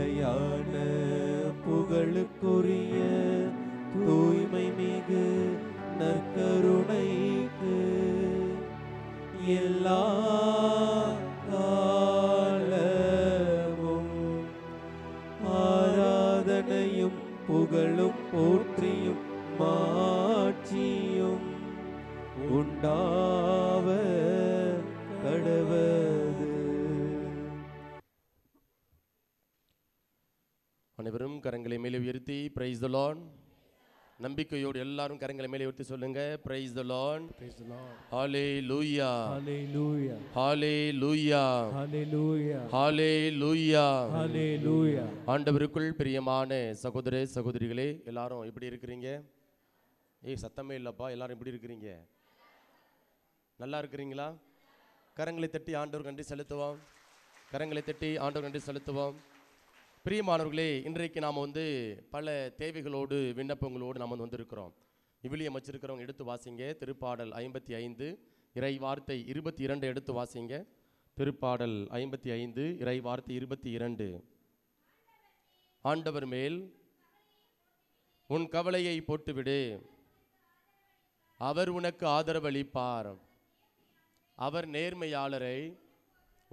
நிலையான புகழுக்குரிய தூய்மை மிகு நற்கருணைக்கு எல்லா காலமும் ஆராதனையும் புகழும் போற்றியும் மாட்சியும் உண்டாவ கடவது. அனைவரும் கரங்களை மேலே உயர்த்தி பிரைஸ் தி லார்ட். நம்பிக்கையோடு எல்லாரும் கரங்களை மேலே உயர்த்தி சொல்லுங்க, price the Lord, Praise the Lord. Hallelujah, Hallelujah. Hallelujah, Hallelujah. Hallelujah, Hallelujah. ஆண்டவருக்குள் பிரியமான சகோதர சகோதரிகளே, எல்லாரும் எப்படி இருக்கிறீங்க? சத்தமே இல்லப்பா, எல்லாரும் எப்படி இருக்கிறீங்க? நல்லா இருக்கிறீங்களா? கரங்களை தட்டி ஆண்டவர் நன்றி செலுத்துவோம். கரங்களை தட்டி ஆண்டவர் நன்றி செலுத்துவோம். பிரியமானவர்களே, இன்றைக்கு நாம் பல தேவைகளோடு விண்ணப்பங்களோடு நாம் வந்திருக்கிறோம். விவிலியம் வச்சிருக்கிறவங்க எடுத்து வாசிங்க. திருப்பாடல் 55 இறை வார்த்தை 22 எடுத்து வாசிங்க. திருப்பாடல் 55 இறை வார்த்தை 22. ஆண்டவர் மேல் உன் கவலையை போட்டுவிடு, அவர் உனக்கு ஆதரவளிப்பார். அவர் நேர்மையாளரை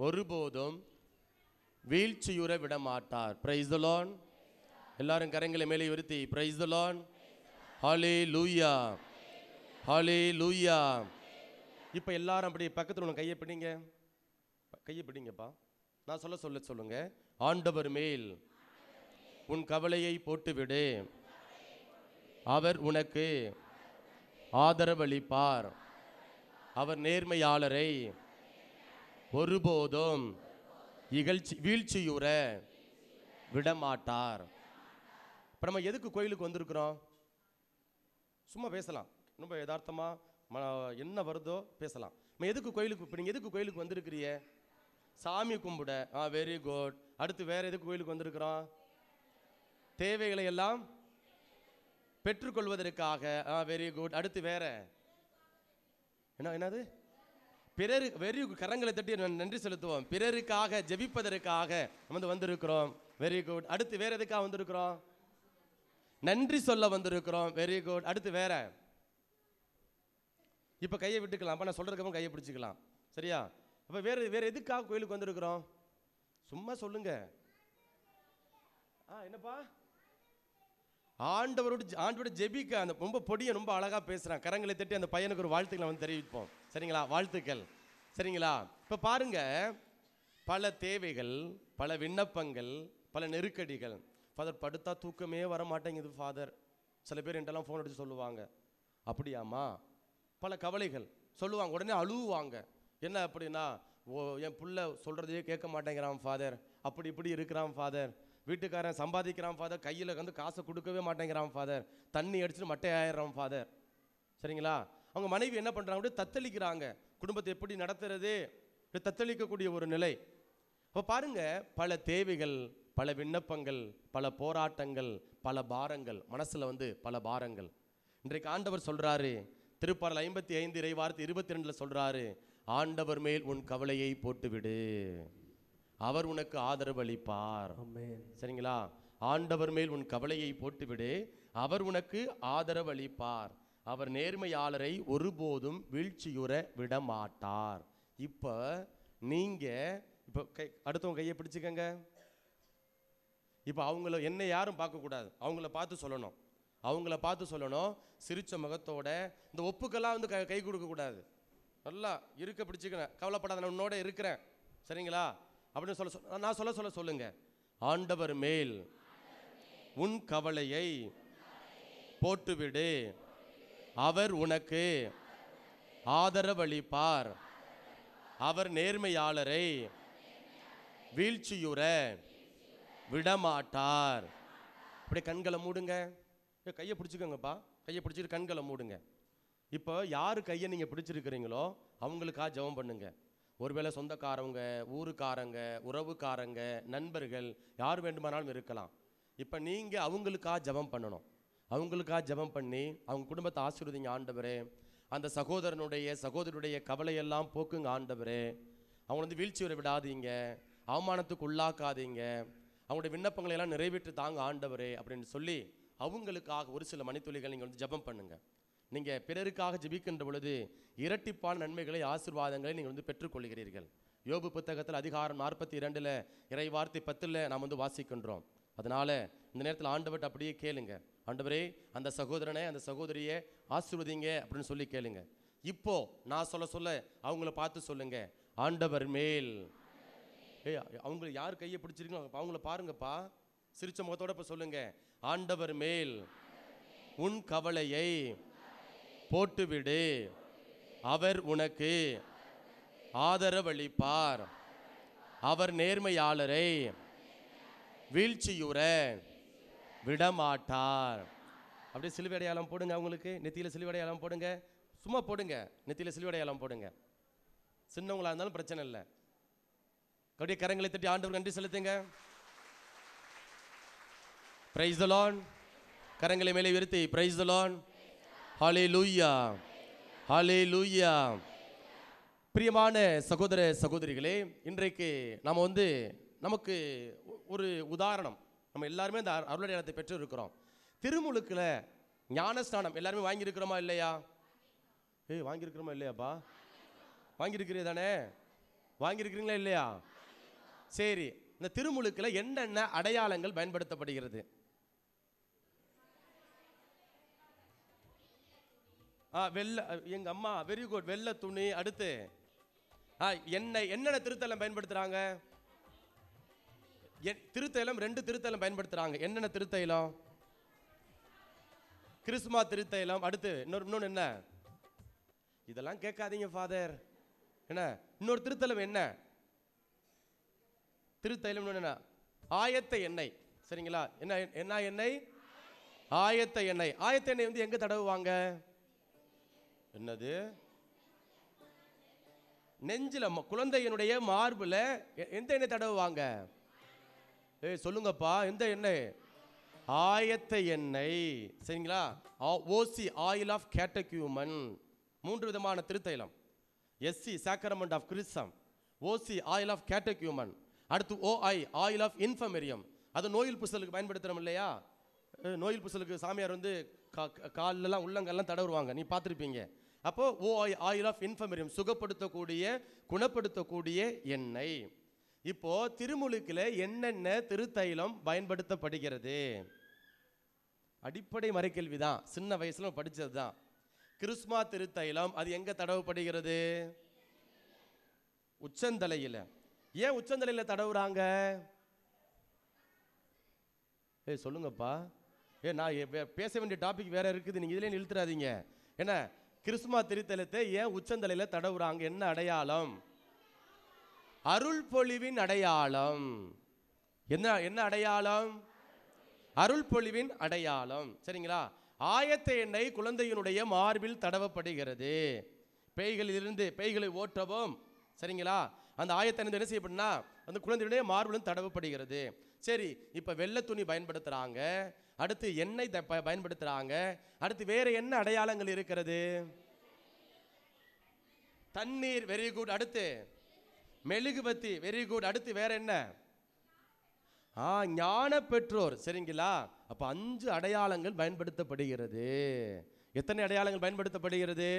ஒருபோதும் வீழ்ச்சியுற விட மாட்டார். Price the Lord. எல்லாரும் கரங்களை மேலே உயர்த்தி பிரைஸ் தி லார்ட், ஹalleluya, ஹalleluya. இப்போ எல்லாரும் அப்படி பக்கத்தில் உள்ள கையை பிடிங்க, கையை பிடிங்கப்பா. நான் சொல்லுங்க. ஆண்டவர் மேல் உன் கவலையை போட்டுவிடு, அவர் உனக்கு ஆதரவளிப்பார். அவர் நேர்மையாளரை ஒருபோதும் வீழ்ச்சியுற விடமாட்டார். இப்போ நம்ம எதுக்கு கோயிலுக்கு வந்திருக்கிறோம்? சும்மா பேசலாம், ரொம்ப யதார்த்தமாக என்ன வருதோ பேசலாம். நம்ம எதுக்கு கோயிலுக்கு, இப்போ நீங்கள் எதுக்கு கோயிலுக்கு வந்திருக்கிறீங்க? சாமி கும்பிட. Very good. அடுத்து வேற எதுக்கு கோயிலுக்கு வந்திருக்கிறோம்? தேவைகளை எல்லாம் பெற்றுக்கொள்வதற்காக. Very good. அடுத்து வேற என்னது? பிறரு வெறி கரங்களை தட்டி நன்றி செலுத்துவோம். பிறருக்காக ஜெபிப்பதற்காக வந்திருக்கிறோம். Very good. அடுத்து வேற எதுக்காக வந்திருக்கிறோம்? நன்றி சொல்ல வந்திருக்கிறோம். Very good. அடுத்து வேற? இப்ப கையை விட்டுக்கலாம். அப்ப நான் சொல்றதுக்கு கையை பிடிச்சிக்கலாம். சரியா? அப்ப வேற எதுக்காக கோயிலுக்கு வந்திருக்கிறோம்? சும்மா சொல்லுங்க. என்னப்பா? ஆண்டவரோட ஜெபிக்க. அந்த ரொம்ப பொடியை ரொம்ப அழகா பேசுறான். கரங்களை தட்டி அந்த பையனுக்கு ஒரு வாழ்த்துக்களை தெரிவிப்போம். சரிங்களா? வாழ்த்துக்கள். சரிங்களா? இப்ப பாருங்க, பல தேவைகள், பல விண்ணப்பங்கள், பல நெருக்கடிகள். ஃபாதர், படுத்தா தூக்கமே வர மாட்டேங்குது ஃபாதர். சில பேர் என்கிட்டலாம் ஃபோன் அடிச்சு சொல்லுவாங்க. அப்படியாமா? பல கவலைகள் சொல்லுவாங்க. உடனே அழுவாங்க. என்ன அப்படின்னா, என் புள்ள சொல்றதையே கேட்க மாட்டேங்கிறான் ஃபாதர், அப்படி இப்படி இருக்கிறான் ஃபாதர், வீட்டுக்காரன் சம்பாதிக்கிறான் ஃபாதர், கையில் காசை கொடுக்கவே மாட்டேங்கிறான் ஃபாதர், தண்ணி அடிச்சுட்டு மட்டை ஆயிடுறான் ஃபாதர். சரிங்களா? அவங்க மனைவி என்ன பண்ணுறாங்க? அப்படியே தத்தளிக்கிறாங்க. குடும்பத்தை எப்படி நடத்துறது, தத்தளிக்கக்கூடிய ஒரு நிலை. அப்போ பாருங்க, பல தேவைகள், பல விண்ணப்பங்கள், பல போராட்டங்கள், பல பாரங்கள், மனசில் பல பாரங்கள். இன்றைக்கு ஆண்டவர் சொல்கிறாரு, திருப்பாடல் 55 இறை வார்த்தை 22 சொல்கிறாரு, ஆண்டவர் மேல் உன் கவலையை போட்டுவிடு, அவர் உனக்கு ஆதரவு அளிப்பார். சரிங்களா? ஆண்டவர் மேல் உன் கவலையை போட்டுவிடு, அவர் உனக்கு ஆதரவு அளிப்பார். அவர் நேர்மையாளரை ஒருபோதும் வீழ்ச்சியுற விட மாட்டார். இப்போ நீங்க அடுத்தவங்க கையை பிடிச்சுக்கங்க. இப்போ அவங்கள என்ன யாரும் பார்க்கக்கூடாது, அவங்கள பார்த்து சொல்லணும். அவங்கள பார்த்து சொல்லணும் சிரிச்ச முகத்தோட. இந்த ஒப்புக்கெல்லாம் கை கொடுக்கக்கூடாது. நல்லா இருக்க பிடிச்சிக்கிறேன், கவலைப்படாத, நான் உன்னோட இருக்கிறேன். சரிங்களா? அப்படின்னு நான் சொல்லுங்க. ஆண்டவர் மேல் உன் கவலையை போட்டுவிடு, அவர் உனக்கு ஆதரவளிப்பார். அவர் நேர்மையாளரை வீழ்ச்சியுற விடமாட்டார். அப்படியே கண்களை மூடுங்க. கையை பிடிச்சிக்கோங்கப்பா. கையை பிடிச்சிட்டு கண்களை மூடுங்க. இப்போ யாரு கையை நீங்க பிடிச்சிருக்கிறீங்களோ அவங்களுக்காக ஜெபம் பண்ணுங்க. ஒருவேளை சொந்தக்காரவங்க, ஊருக்காரங்க, உறவுக்காரங்க, நண்பர்கள், யார் வேண்டுமானாலும் இருக்கலாம். இப்போ நீங்க அவங்களுக்காக ஜெபம் பண்ணணும். அவங்களுக்காக ஜெபம் பண்ணி அவங்க குடும்பத்தை ஆசீர்வதிங்க. ஆண்டவரே, அந்த சகோதரனுடைய கவலையெல்லாம் போக்குங்க. ஆண்டவரே, அவங்க வீழ்ச்சி வர விடாதீங்க, அவமானத்துக்கு உள்ளாக்காதீங்க. அவங்களுடைய விண்ணப்பங்களை எல்லாம் நிறைவேற்றி தாங்க ஆண்டவரே அப்படின்னு சொல்லி அவங்களுக்காக ஒரு சில மணித்துளிகள் நீங்கள் வந்து ஜெபம் பண்ணுங்க. நீங்கள் பிறருக்காக ஜெபிக்கின்ற பொழுது இரட்டிப்பான நன்மைகளை, ஆசீர்வாதங்களை நீங்கள் வந்து பெற்றுக்கொள்கிறீர்கள். யோபு புத்தகத்தில் அதிகாரம் 42 இறை வார்த்தை 10 நாம் வந்து வாசிக்கின்றோம். அதனால இந்த நேரத்தில் ஆண்டவர்கிட்ட அப்படியே கேளுங்க, ஆண்டவரே அந்த சகோதரனை அந்த சகோதரியை ஆசீர்வதிங்க அப்படின்னு சொல்லி கேளுங்க. இப்போ நான் சொல்ல அவங்கள பார்த்து சொல்லுங்க, ஆண்டவர் மேல். அவங்க யார் கையை பிடிச்சிருக்கீங்களோ அவங்கள பாருங்கப்பா, சிரிச்ச முகத்தோட இப்போ சொல்லுங்க, ஆண்டவர் மேல் உன் கவலையை போட்டுவிடு, அவர் உனக்கு ஆதரவளிப்பார், அவர் நேர்மையாளரை வீழ்ச்சியுற விடமாட்டார். அப்படியே சிலுவை அடையாளம் போடுங்க, அவங்களுக்கு நெத்தியில சிலுவை அடையாளம் போடுங்க, சும்மா போடுங்க, நெத்தியில சிலுவை அடையாளம் போடுங்க. சின்னவங்களா இருந்தாலும் பிரச்சனை இல்லை. அப்படியே கரங்களை தட்டி ஆண்டவர் நன்றி செலுத்துங்க. Price the Lord. கரங்களை மேலே உயர்த்தி பிரைஸ் தி லார்ட். ஹல்லேலூயா, ஹல்லேலூயா. பிரியமான சகோதர சகோதரிகளே, இன்றைக்கு நாம் வந்து நமக்கு ஒரு உதாரணம், நம்ம எல்லாருமே இந்த அருளடையாளத்தை பெற்று இருக்கிறோம். திருமுழுக்கில் ஞானஸ்நானம் எல்லாருமே வாங்கியிருக்கிறோமா இல்லையா? வாங்கியிருக்கிறோமா இல்லையாப்பா? வாங்கியிருக்கிறீ தானே? வாங்கியிருக்கிறீங்களா இல்லையா? சரி, இந்த திருமுழுக்கில் என்னென்ன அடையாளங்கள் பயன்படுத்தப்படுகிறது? வெள்ளை, எங்க அம்மா வெரி குட், வெள்ளை துணி. அடுத்து எண்ணெய். என்னென்ன திருத்தலம் பயன்படுத்துறாங்க? திருத்தைலம் 2 திருத்தைலம் பயன்படுத்துறாங்க. என்னென்ன திருத்தைலம்? கிறிஸ்துமா திருத்தைலம். அடுத்து இன்னொன்னு என்ன? இதெல்லாம் கேட்காதீங்க ஃபாதர். என்ன இன்னொரு திருத்தலம்? என்ன திருத்தைலம்? என்ன? ஆயத்த எண்ணெய். சரிங்களா? என்ன எண்ணெய்? ஆயத்த எண்ணெய். ஆயத்த எண்ணெய் வந்து எங்க தடவுவாங்க? என்னது? நெஞ்சில, குழந்தையினுடைய மார்புல. எந்த எண்ணெய் தடவுவாங்க? சொல்லுங்கப்பா, எந்த எண்ணெய்? ஆயத்த எண்ணெய். சரிங்களா? ஓசி, ஆயில் ஆஃப் கேட்டக்யூமன். 3 விதமான திருத்தைலம். SC, sacrament of chrism. OC, oil of catechumen. அடுத்து ஓஐ, ஆயில் ஆஃப் இன்ஃபர்மேரியம். அது நோயில் புசலுக்கு பயன்படுத்துறோம் இல்லையா? நோயில் புசலுக்கு சாமியார் வந்து காலெல்லாம் உள்ளங்கெல்லாம் தடவுவாங்க, நீ பார்த்துருப்பீங்க. அப்போ ஓஐ, ஆயில் ஆஃப் இன்ஃபர்மேரியம், சுகப்படுத்தக்கூடிய, குணப்படுத்தக்கூடிய எண்ணெய். இப்போ திருமுழுக்கில் என்னென்ன திருத்தைலம் பயன்படுத்தப்படுகிறது? அடிப்படை மறைக்கல்விதான், சின்ன வயசுல படிச்சது தான். கிறிஸ்துமா திருத்தைலம் அது எங்க தடவப்படுகிறது? உச்சந்தலையில. ஏன் உச்சந்தலையில தடவுறாங்க? சொல்லுங்கப்பா. நான் பேச வேண்டிய டாபிக் வேற இருக்குது, நீங்க இதுல நிறுத்துறாதீங்க. என்ன கிறிஸ்துமா திருத்தலத்தை ஏன் உச்சந்தலையில தடவுறாங்க? என்ன அடையாளம்? அருள் பொழிவின் அடையாளம். என்ன அடையாளம்? அருள் பொழிவின் அடையாளம். சரிங்களா? ஆயத்த எண்ணெய் குழந்தையினுடைய மார்பில் தடவப்படுகிறது. பேய்களிலிருந்து பேய்களை ஓட்டவும். சரிங்களா? அந்த ஆயத்த எண்ணெய் என்ன செய்யப்படுனா அந்த குழந்தையுடைய மார்பிலும் தடவப்படுகிறது. சரி, இப்ப வெள்ளை துணி பயன்படுத்துறாங்க, அடுத்து எண்ணெய் பயன்படுத்துறாங்க, அடுத்து வேற என்ன அடையாளங்கள் இருக்கிறது? தண்ணீர், வெரி குட். அடுத்து மெழுகுபத்தி, வெரி குட். அடுத்து வேற என்ன? ஞான பெற்றோர். சரிங்களா? அப்ப 5 அடையாளங்கள் பயன்படுத்தப்படுகிறது. எத்தனை அடையாளங்கள் பயன்படுத்தப்படுகிறது?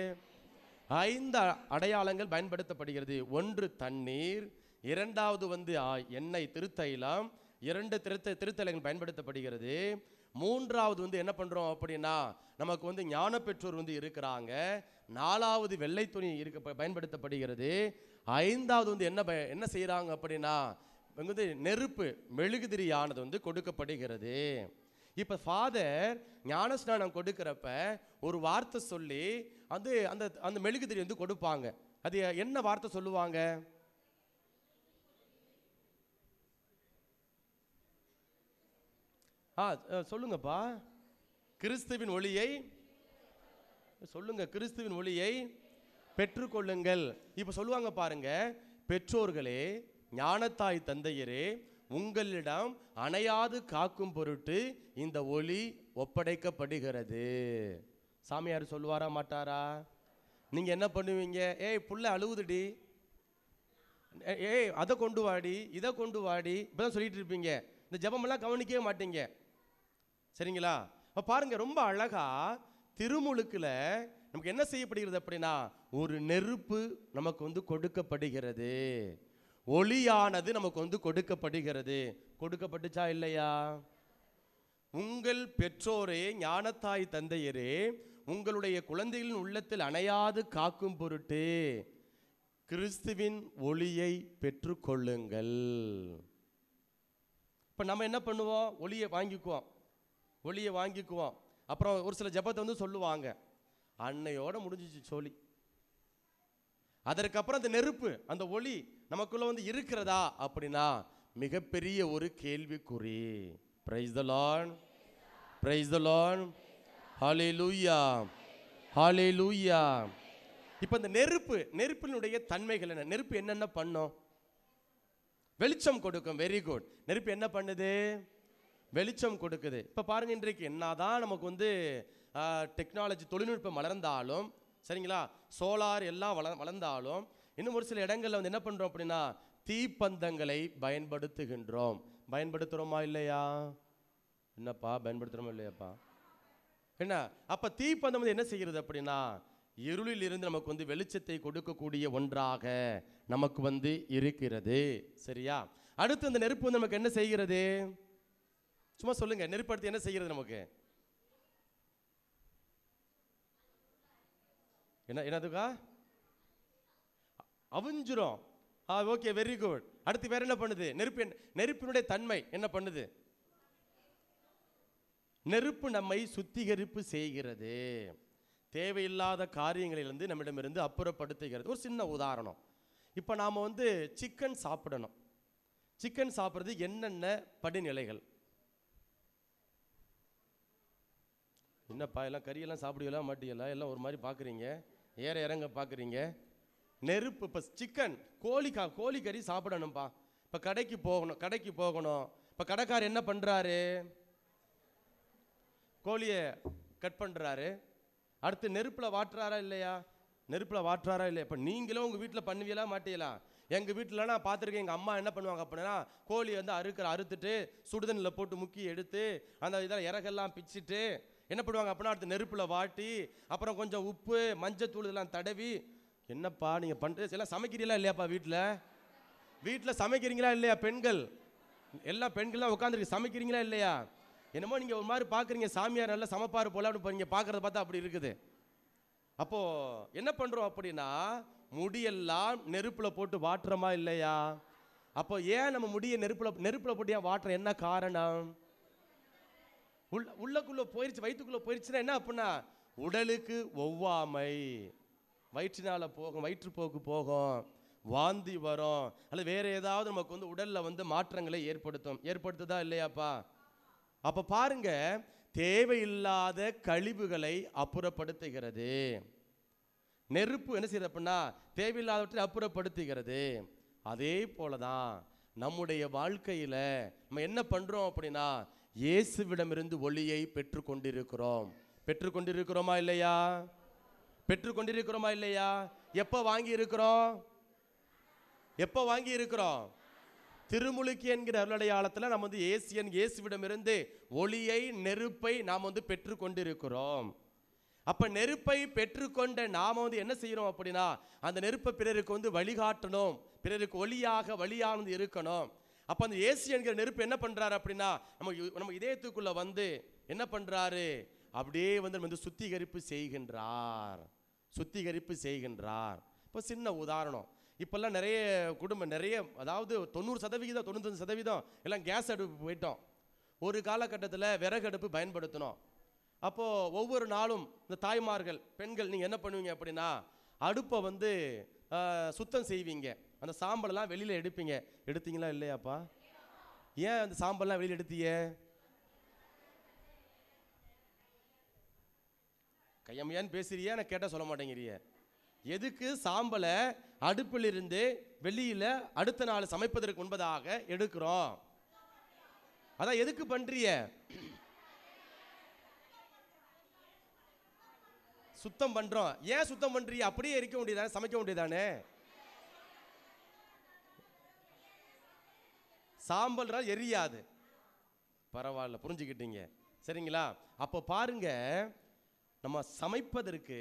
5 அடையாளங்கள் பயன்படுத்தப்படுகிறது. 1 தண்ணீர், 2வது வந்து எண்ணெய் திருத்தைலம், 2 திருத்தலங்கள் பயன்படுத்தப்படுகிறது. 3வது வந்து என்ன பண்றோம் அப்படின்னா நமக்கு வந்து ஞான பெற்றோர் வந்து இருக்கிறாங்க. 4வது வெள்ளை துணி பயன்படுத்தப்படுகிறது. 5வது வந்து என்ன செய்யறாங்க அப்படின்னா வந்து நெருப்பு, மெழுகுதிரியானது வந்து கொடுக்கப்படுகிறது. இப்ப ஃபாதர் ஞானஸ்நானம் கொடுக்கிறப்ப ஒரு வார்த்தை சொல்லி அது அந்த அந்த மெழுகுதிரி வந்து கொடுப்பாங்க. அது என்ன வார்த்தை சொல்லுவாங்க? சொல்லுங்கப்பா. கிறிஸ்துவின் ஒளியை சொல்லுங்க, கிறிஸ்துவின் ஒளியை பெற்றுக்கொள்ளுங்கள். இப்ப சொல்லுவாங்க பாருங்க, பெற்றோர்களே, ஞானத்தாய் தந்தையரே, உங்களிடம் அணையாது காக்கும் பொருட்டு இந்த ஒளி ஒப்படைக்கப்படுகிறது. சாமியார் சொல்லுவாரா மாட்டாரா? நீங்க என்ன பண்ணுவீங்க? புள்ள அழுவுதுடி, அதை கொண்டு வாடி, இதை கொண்டு வாடி, இப்பதான் சொல்லிட்டு இருப்பீங்க. இந்த ஜெபமெல்லாம் கவனிக்கவே மாட்டீங்க. சரிங்களா? அப்ப பாருங்க, ரொம்ப அழகா திருமுழுக்குல நமக்கு என்ன செய்யப்படுகிறது அப்படின்னா, ஒரு நெருப்பு நமக்கு வந்து கொடுக்கப்படுகிறது, ஒளியானது நமக்கு வந்து கொடுக்கப்படுகிறது. கொடுக்கப்பட்டுச்சா இல்லையா? உங்கள் பெற்றோரே, ஞானத்தாய் தந்தையரே, உங்களுடைய குழந்தைகளின் உள்ளத்தில் அணையாது காக்கும் பொருட்டு கிறிஸ்துவின் ஒளியை பெற்றுக்கொள்ளுங்கள். இப்போ நம்ம என்ன பண்ணுவோம்? ஒளியை வாங்கிக்குவோம். அப்புறம் ஒரு சில ஜெபத்தை வந்து சொல்லுவாங்க, அன்னையோட முடிஞ்சிச்சு சோழி. அதற்கப்புறம் அந்த நெருப்பு, அந்த ஒளி நமக்குள்ள வந்து இருக்கிறதா அப்படின்னா மிகப்பெரிய ஒரு கேள்விக்குறி. Praise the Lord, praise the Lord, hallelujah, hallelujah. இப்போ இந்த நெருப்பினுடைய தன்மைகள் என்ன? நெருப்பு என்னென்ன பண்ணும்? வெளிச்சம் கொடுக்கும். Very good. நெருப்பு என்ன பண்ணுது? வெளிச்சம் கொடுக்குது. இப்போ பாருங்க, இன்றைக்கு என்னதான் நமக்கு வந்து டெக்னாலஜி தொழில்நுட்பம் வளர்ந்தாலும், சரிங்களா, சோலார் எல்லாம் வளர்ந்தாலும், இன்னும் ஒரு சில இடங்களில் வந்து என்ன பண்ணுறோம் அப்படின்னா தீப்பந்தங்களை பயன்படுத்துகின்றோம். பயன்படுத்துகிறோமா இல்லையா? என்னப்பா பயன்படுத்துகிறோமா இல்லையாப்பா? என்ன? அப்போ தீப்பந்தம் வந்து என்ன செய்கிறது அப்படின்னா இருளில் இருந்து நமக்கு வந்து வெளிச்சத்தை கொடுக்கக்கூடிய ஒன்றாக நமக்கு வந்து இருக்கிறது. சரியா? அடுத்து இந்த நெருப்பு வந்து நமக்கு என்ன செய்கிறது? சும்மா சொல்லுங்க, நெருப்பு அடுத்து என்ன செய்கிறது நமக்கு? என்னதுக்கா? அவிஞ்சிரும். Okay, very good. அடுத்து வேற என்ன பண்ணுது? நெருப்பினுடைய தன்மை என்ன பண்ணுது? நெருப்பு நம்மை சுத்திகரிப்பு செய்கிறது, தேவையில்லாத காரியங்களிலிருந்து நம்மிடமிருந்து அப்புறப்படுத்துகிறது. ஒரு சின்ன உதாரணம், இப்போ நாம் வந்து சிக்கன் சாப்பிடணும். சிக்கன் சாப்பிட்றது என்னென்ன படிநிலைகள்? என்னப்பா எல்லாம் கறியெல்லாம் சாப்பிடுவீங்களா மாட்டீங்களா? எல்லாம் ஒரு மாதிரி பார்க்குறீங்க, ஏற இறங்க பார்க்குறீங்க. நெருப்பு, இப்போ சிக்கன், கோழி கறி சாப்பிடணும்ப்பா. இப்போ கடைக்கு போகணும். இப்போ கடைக்காரர் என்ன பண்ணுறாரு? கோழியை கட் பண்ணுறாரு. அடுத்து நெருப்பில் வாட்டுறாரா இல்லையா? இப்போ நீங்களும் உங்கள் வீட்டில் பண்ணுவீங்களா மாட்டீங்களா? எங்கள் வீட்டில் நான் பார்த்துருக்கேன், எங்கள் அம்மா என்ன பண்ணுவாங்க அப்படின்னா கோழி வந்து அறுத்துட்டு சுடுதண்ணில் போட்டு முக்கி எடுத்து அந்த இதெல்லாம் இறகெல்லாம் பிச்சுட்டு என்ன பண்ணுவாங்க அப்படின்னா அடுத்து நெருப்பில் வாட்டி அப்புறம் கொஞ்சம் உப்பு மஞ்சத்தூள் இதெல்லாம் தடவி. என்னப்பா நீங்கள் பண்ணுறது? எல்லாம் சமைக்கிறீங்களா இல்லையாப்பா? வீட்டில் சமைக்கிறீங்களா இல்லையா? எல்லாம் பெண்கள்லாம் உட்காந்துருக்கு, சமைக்கிறீங்களா இல்லையா? என்னமோ நீங்கள் ஒரு மாதிரி பார்க்குறீங்க, சாமியார் நல்லா சமைப்பார் போல அப்படி நீங்கள் பார்க்குறத பார்த்தா அப்படி இருக்குது. அப்போது என்ன பண்ணுறோம் அப்படின்னா முடியெல்லாம் நெருப்பில் போட்டு வாட்டுறோமா இல்லையா? அப்போ ஏன் நம்ம முடிய நெருப்பில் போட்டு ஏன் வாட்டுறோம்? என்ன காரணம்? உள்ளக்குள்ளே போயிடுச்சு, வயிற்றுக்குள்ளே போயிடுச்சுன்னா என்ன அப்படின்னா உடலுக்கு ஒவ்வாமை, வயிற்றுப்போக்கு போகும், வாந்தி வரும், அல்லது வேறு ஏதாவது நமக்கு வந்து உடலில் வந்து மாற்றங்களை ஏற்படுத்துதா இல்லையாப்பா? அப்போ பாருங்க, தேவையில்லாத கழிவுகளை அப்புறப்படுத்துகிறது. நெருப்பு என்ன செய்யறது அப்படின்னா தேவையில்லாதவற்றை அப்புறப்படுத்துகிறது. அதே போலதான் நம்முடைய வாழ்க்கையில நம்ம என்ன பண்றோம் அப்படின்னா இயேசுவிடமிருந்து ஒளியை பெற்றுக்கொண்டிருக்கிறோமா இல்லையா? எப்போ வாங்கி இருக்கிறோம்? திருமுழுக்கு என்கிற அருளடையாளத்தில் நம்ம வந்து இயேசுவிடமிருந்து ஒளியை, நெருப்பை நாம் வந்து பெற்றுக்கொண்டிருக்கிறோம். அப்ப நெருப்பை பெற்றுக்கொண்ட நாம வந்து என்ன செய்யறோம் அப்படின்னா அந்த நெருப்பை பிறருக்கு வந்து வழிகாட்டணும், பிறருக்கு வழியானது இருக்கணும். அப்ப அந்த இயேசு என்கிற நெருப்பு என்ன பண்றாரு அப்படின்னா நம்ம இதயத்துக்குள்ள வந்து என்ன பண்றாரு? அப்படியே வந்து சுத்திகரிப்பு செய்கின்றார். இப்போ சின்ன உதாரணம், இப்பெல்லாம் நிறைய குடும்பம் அதாவது 90%, 95% எல்லாம் கேஸ் அடுப்பு போயிட்டோம். ஒரு காலகட்டத்தில் விறகு அடுப்பு பயன்படுத்தணும். அப்போது ஒவ்வொரு நாளும் இந்த தாய்மார்கள், பெண்கள் நீங்கள் என்ன பண்ணுவீங்க அப்படின்னா அடுப்பை வந்து சுத்தம் செய்வீங்க. அந்த சாம்பலெல்லாம் வெளியில் எடுத்தீங்களா இல்லையாப்பா? ஏன் அந்த சாம்பல்லாம் வெளியில் எடுத்தீங்க? கையம்மையான்னு பேசுறியா? நான் கேட்டால் சொல்ல மாட்டேங்கிறிய. எதுக்கு சாம்பலை அடுப்பிலிருந்து வெளியில் அடுத்த நாள் சமைப்பதற்கு முன்பதாக எடுக்கிறோம்? அதான் எதுக்கு பண்றிய? சுத்தம் பண்றோம். ஏன் சுத்தம் பண்றீங்க? அப்படியே இருக்க முடியுதானே, சமைக்க முடியுதானே? சாம்பல் எரியாது. பரவாயில்ல, புரிஞ்சுக்கிட்டீங்க. சரிங்களா? அப்போ பாருங்க, நம்ம சமைப்பதற்கு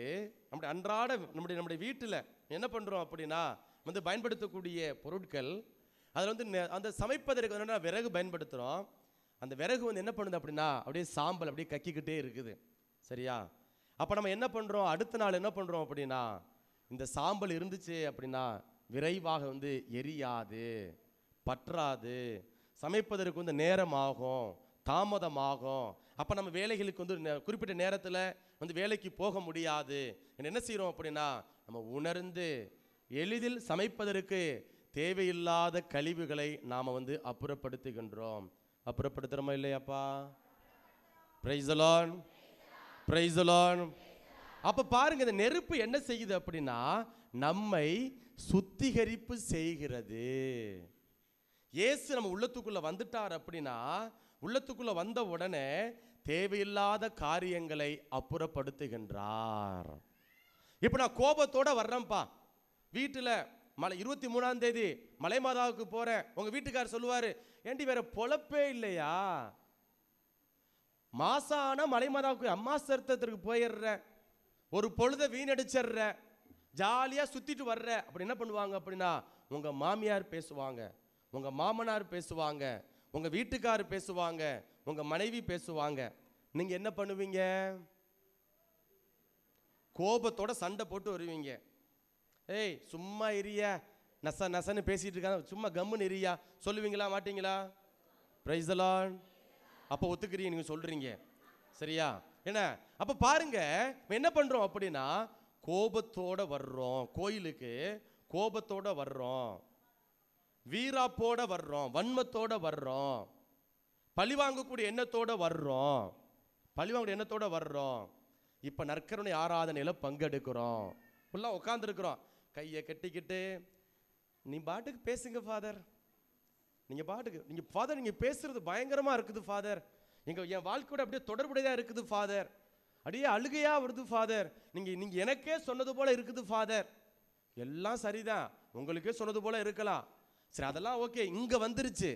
நம்முடைய அன்றாட நம்முடைய வீட்டில் என்ன பண்ணுறோம் அப்படின்னா வந்து பயன்படுத்தக்கூடிய பொருட்கள், அதில் வந்து அந்த சமைப்பதற்கு வந்து விறகு பயன்படுத்துகிறோம். அந்த விறகு வந்து என்ன பண்ணுது அப்படின்னா அப்படியே சாம்பல் அப்படியே கக்கிக்கிட்டே இருக்குது. சரியா? அப்போ நம்ம என்ன பண்ணுறோம், அடுத்த நாள் என்ன பண்ணுறோம் அப்படின்னா, இந்த சாம்பல் இருந்துச்சு அப்படின்னா விரைவாக வந்து எரியாது, பற்றாது, சமைப்பதற்கு வந்து நேரமாகும், தாமதமாகும். அப்போ நம்ம வேலைகளுக்கு வந்து குறிப்பிட்ட நேரத்தில் வந்து வேலைக்கு போக முடியாது. என்ன செய்கிறோம் அப்படின்னா, நம்ம உணர்ந்து எளிதில் சமைப்பதற்கு தேவையில்லாத கழிவுகளை நாம் வந்து அப்புறப்படுத்துகின்றோம். அப்புறப்படுத்துகிறோமா இல்லையாப்பா? Praise the Lord, praise the Lord. அப்போ பாருங்க, இந்த நெருப்பு என்ன செய்யுது அப்படின்னா நம்மை சுத்திகரிப்பு செய்கிறது. இயேசு நம்ம உள்ளத்துக்குள்ள வந்துட்டார் அப்படின்னா, உள்ளத்துக்குள்ள வந்த உடனே தேவையில்லாத காரியங்களை அப்புறப்படுத்துகின்றார். இப்போ நான் கோபத்தோட வர்றேன்ப்பா, வீட்டில் 23ஆம் தேதி மலை மாதாவுக்கு போறேன். உங்க வீட்டுக்காரர் சொல்லுவாரு, ஏண்டி வேற பொழப்பே இல்லையா, மாசம் ஆனா மலை மாதாவுக்கு அம்மா சர்த்தத்திற்கு போயிடுற, ஒரு பொழுத வீணடிச்சிடுற, ஜாலியா சுத்திட்டு வர்ற. அப்படி என்ன பண்ணுவாங்க அப்படின்னா உங்க மாமியார் பேசுவாங்க, உங்க மாமனார் பேசுவாங்க, உங்க வீட்டுக்காரர் பேசுவாங்க, உங்க மனைவி பேசுவாங்க. நீங்க என்ன பண்ணுவீங்க? கோபத்தோட சண்டை போட்டு வருவீங்க. ஏய் சும்மா இரியா, நச நசன்னு பேசிட்டு இருக்காங்க, சும்மா கம்முன்னு இரியா சொல்லுவீங்களா மாட்டீங்களா? Price the Lord. அப்போ ஒத்துக்கிறீங்க, நீங்க சொல்றீங்க. சரியா? என்ன அப்ப பாருங்க, என்ன பண்றோம் அப்படின்னா கோபத்தோட வர்றோம் கோயிலுக்கு, கோபத்தோட வர்றோம், வீராப்போட வர்றோம், வன்மத்தோட வர்றோம், பழிவாங்கக்கூடிய எண்ணத்தோட வர்றோம், பழிவாங்கக்கூடிய எண்ணத்தோட வர்றோம். இப்ப நற்கருணை ஆராதனையில பங்கெடுக்கிறோம், ஃபுல்லா உட்கார்ந்துருக்கிறோம், கையை கட்டிக்கிட்டு நீ பாட்டுக்கு பேசுங்க ஃபாதர், நீங்க பாட்டுக்கு நீங்க ஃபாதர், நீங்க பேசுறது பயங்கரமா இருக்குது ஃபாதர், என் வாழ்க்கையோட அப்படியே தொடர்புடையதா இருக்குது ஃபாதர், அப்படியே அழுகையா வருது ஃபாதர், நீங்க எனக்கே சொன்னது போல இருக்குது ஃபாதர். எல்லாம் சரிதான், உங்களுக்கே சொன்னது போல இருக்கலாம், சரி அதெல்லாம் ஓகே. இங்க வந்துருச்சு,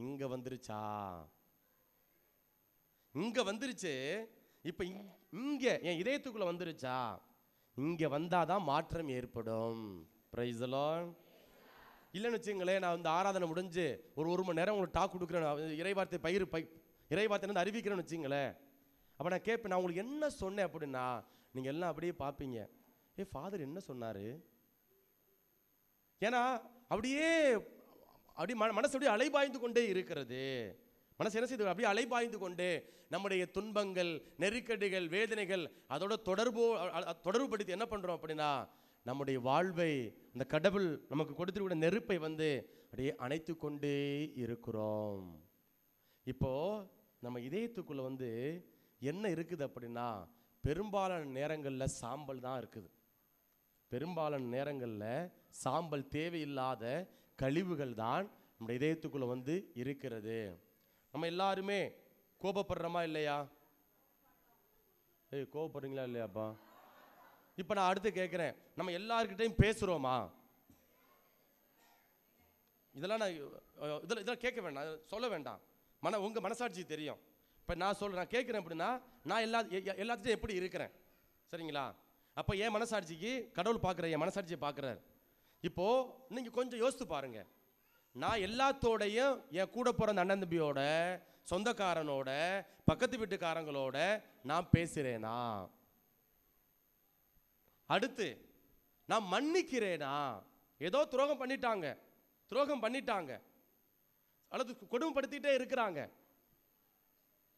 இங்க வந்துருச்சா, இங்க வந்துருச்சு. இப்ப இங்க என் இதயத்துக்குள்ள வந்துருச்சா, இங்க வந்தாதான் மாற்றம் ஏற்படும். Price the Lord. இல்லைன்னு வச்சுங்களேன், நான் வந்து ஆராதனை முடிஞ்சு ஒரு மணி நேரம் உங்களுக்கு டாக் கொடுக்குறேன், இறைவார்த்தை வந்து அறிவிக்கிறேன்னு வச்சுங்களேன். அப்போ நான் கேட்பேன், நான் உங்களுக்கு என்ன சொன்னேன் அப்படின்னா நீங்கள் எல்லாம் அப்படியே பார்ப்பீங்க, ஃபாதர் என்ன சொன்னார். ஏன்னா அப்படியே மனசு அப்படியே அலைபாய்ந்து கொண்டே இருக்கிறது. மனசு என்ன செய்து அப்படியே அலைபாய்ந்து கொண்டே நம்முடைய துன்பங்கள், நெருக்கடிகள், வேதனைகள் அதோட தொடர்புபடுத்தி என்ன பண்ணுறோம் அப்படின்னா நம்முடைய வாழ்வை அந்த கடவுள் நமக்கு கொடுத்துருக்கிற நெருப்பை வந்து அப்படியே அணைத்து கொண்டே இருக்கிறோம். இப்போ நம்ம இதயத்துக்குள்ள வந்து என்ன இருக்குது அப்படின்னா பெரும்பாலான நேரங்களில் சாம்பல் தான் இருக்குது. பெரும்பாலான நேரங்களில் சாம்பல், தேவையில்லாத கழிவுகள் தான் நம்முடைய இதயத்துக்குள்ள வந்து இருக்கிறது. நம்ம எல்லாருமே கோபப்படுறோமா இல்லையா? கோபப்படுறீங்களா இல்லையாப்பா? இப்போ நான் அடுத்து கேட்குறேன், நம்ம எல்லாருக்கிட்டையும் பேசுகிறோமா? இதெல்லாம் நான் இதெல்லாம் கேட்க வேண்டாம், சொல்ல வேண்டாம், உங்கள் மனசாட்சி தெரியும். இப்போ நான் சொல்கிறேன், நான் கேட்குறேன் அப்படின்னா நான் எல்லாத்துட்டையும் எப்படி இருக்கிறேன், சரிங்களா? அப்போ என் மனசாட்சிக்கு கடவுள் பார்க்குற, என் மனசாட்சியை பார்க்குறாரு. இப்போது நீங்கள் கொஞ்சம் யோசித்து பாருங்கள், நான் எல்லாத்தோடையும் என் கூட பிறந்த அண்ணன் தம்பியோட, சொந்தக்காரனோட, பக்கத்து வீட்டுக்காரங்களோட நான் பேசுகிறேனா? அடுத்து நான் மன்னிக்கிறேனா? ஏதோ துரோகம் பண்ணிட்டாங்க அல்லது கொடுமைப்படுத்திட்டே இருக்கிறாங்க,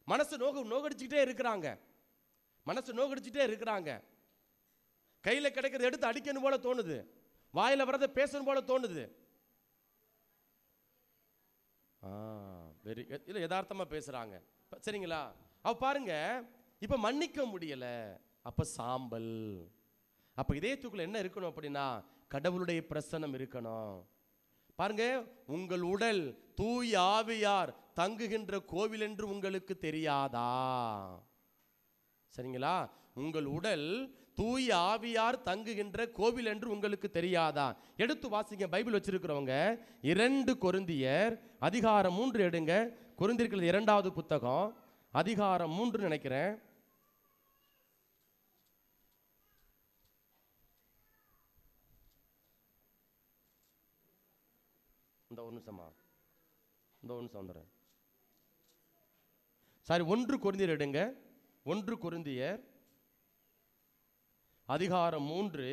மனசு நோகடிச்சுக்கிட்டே இருக்கிறாங்க, கையில் கிடைக்கிறத எடுத்து அடிக்கணும் போல தோணுது, வாயில வரதை பேசணும் போல தோணுது. இல்லை யதார்த்தமா பேசுறாங்க, சரிங்களா? அவ பாருங்க, இப்ப மன்னிக்க முடியல, அப்ப சாம்பல். அப்ப இதயத்துக்குள்ள என்ன இருக்கணும் அப்படின்னா கடவுளுடைய பிரசன்னம் இருக்கணும். பாருங்க, உங்கள் உடல் தூய் ஆவியார் தங்குகின்ற கோவில் என்று உங்களுக்கு தெரியாதா? சரிங்களா? உங்கள் உடல் தூய் ஆவியார் தங்குகின்ற கோவில் என்று உங்களுக்கு தெரியாதா? எடுத்து வாசிங்க, பைபிள் வச்சிருக்கிறவங்க 2 கொரிந்தியர் அதிகாரம் 3 எடுங்க, கொரிந்தியர்கள் 2வது புத்தகம் அதிகாரம் 3 நினைக்கிறேன். இந்த ஒரு நிமிஷம் வந்துடுறேன். சாரி, 1 கொரிந்தியர் எடுங்க. 1 கொரிந்தியர் அதிகாரம் 3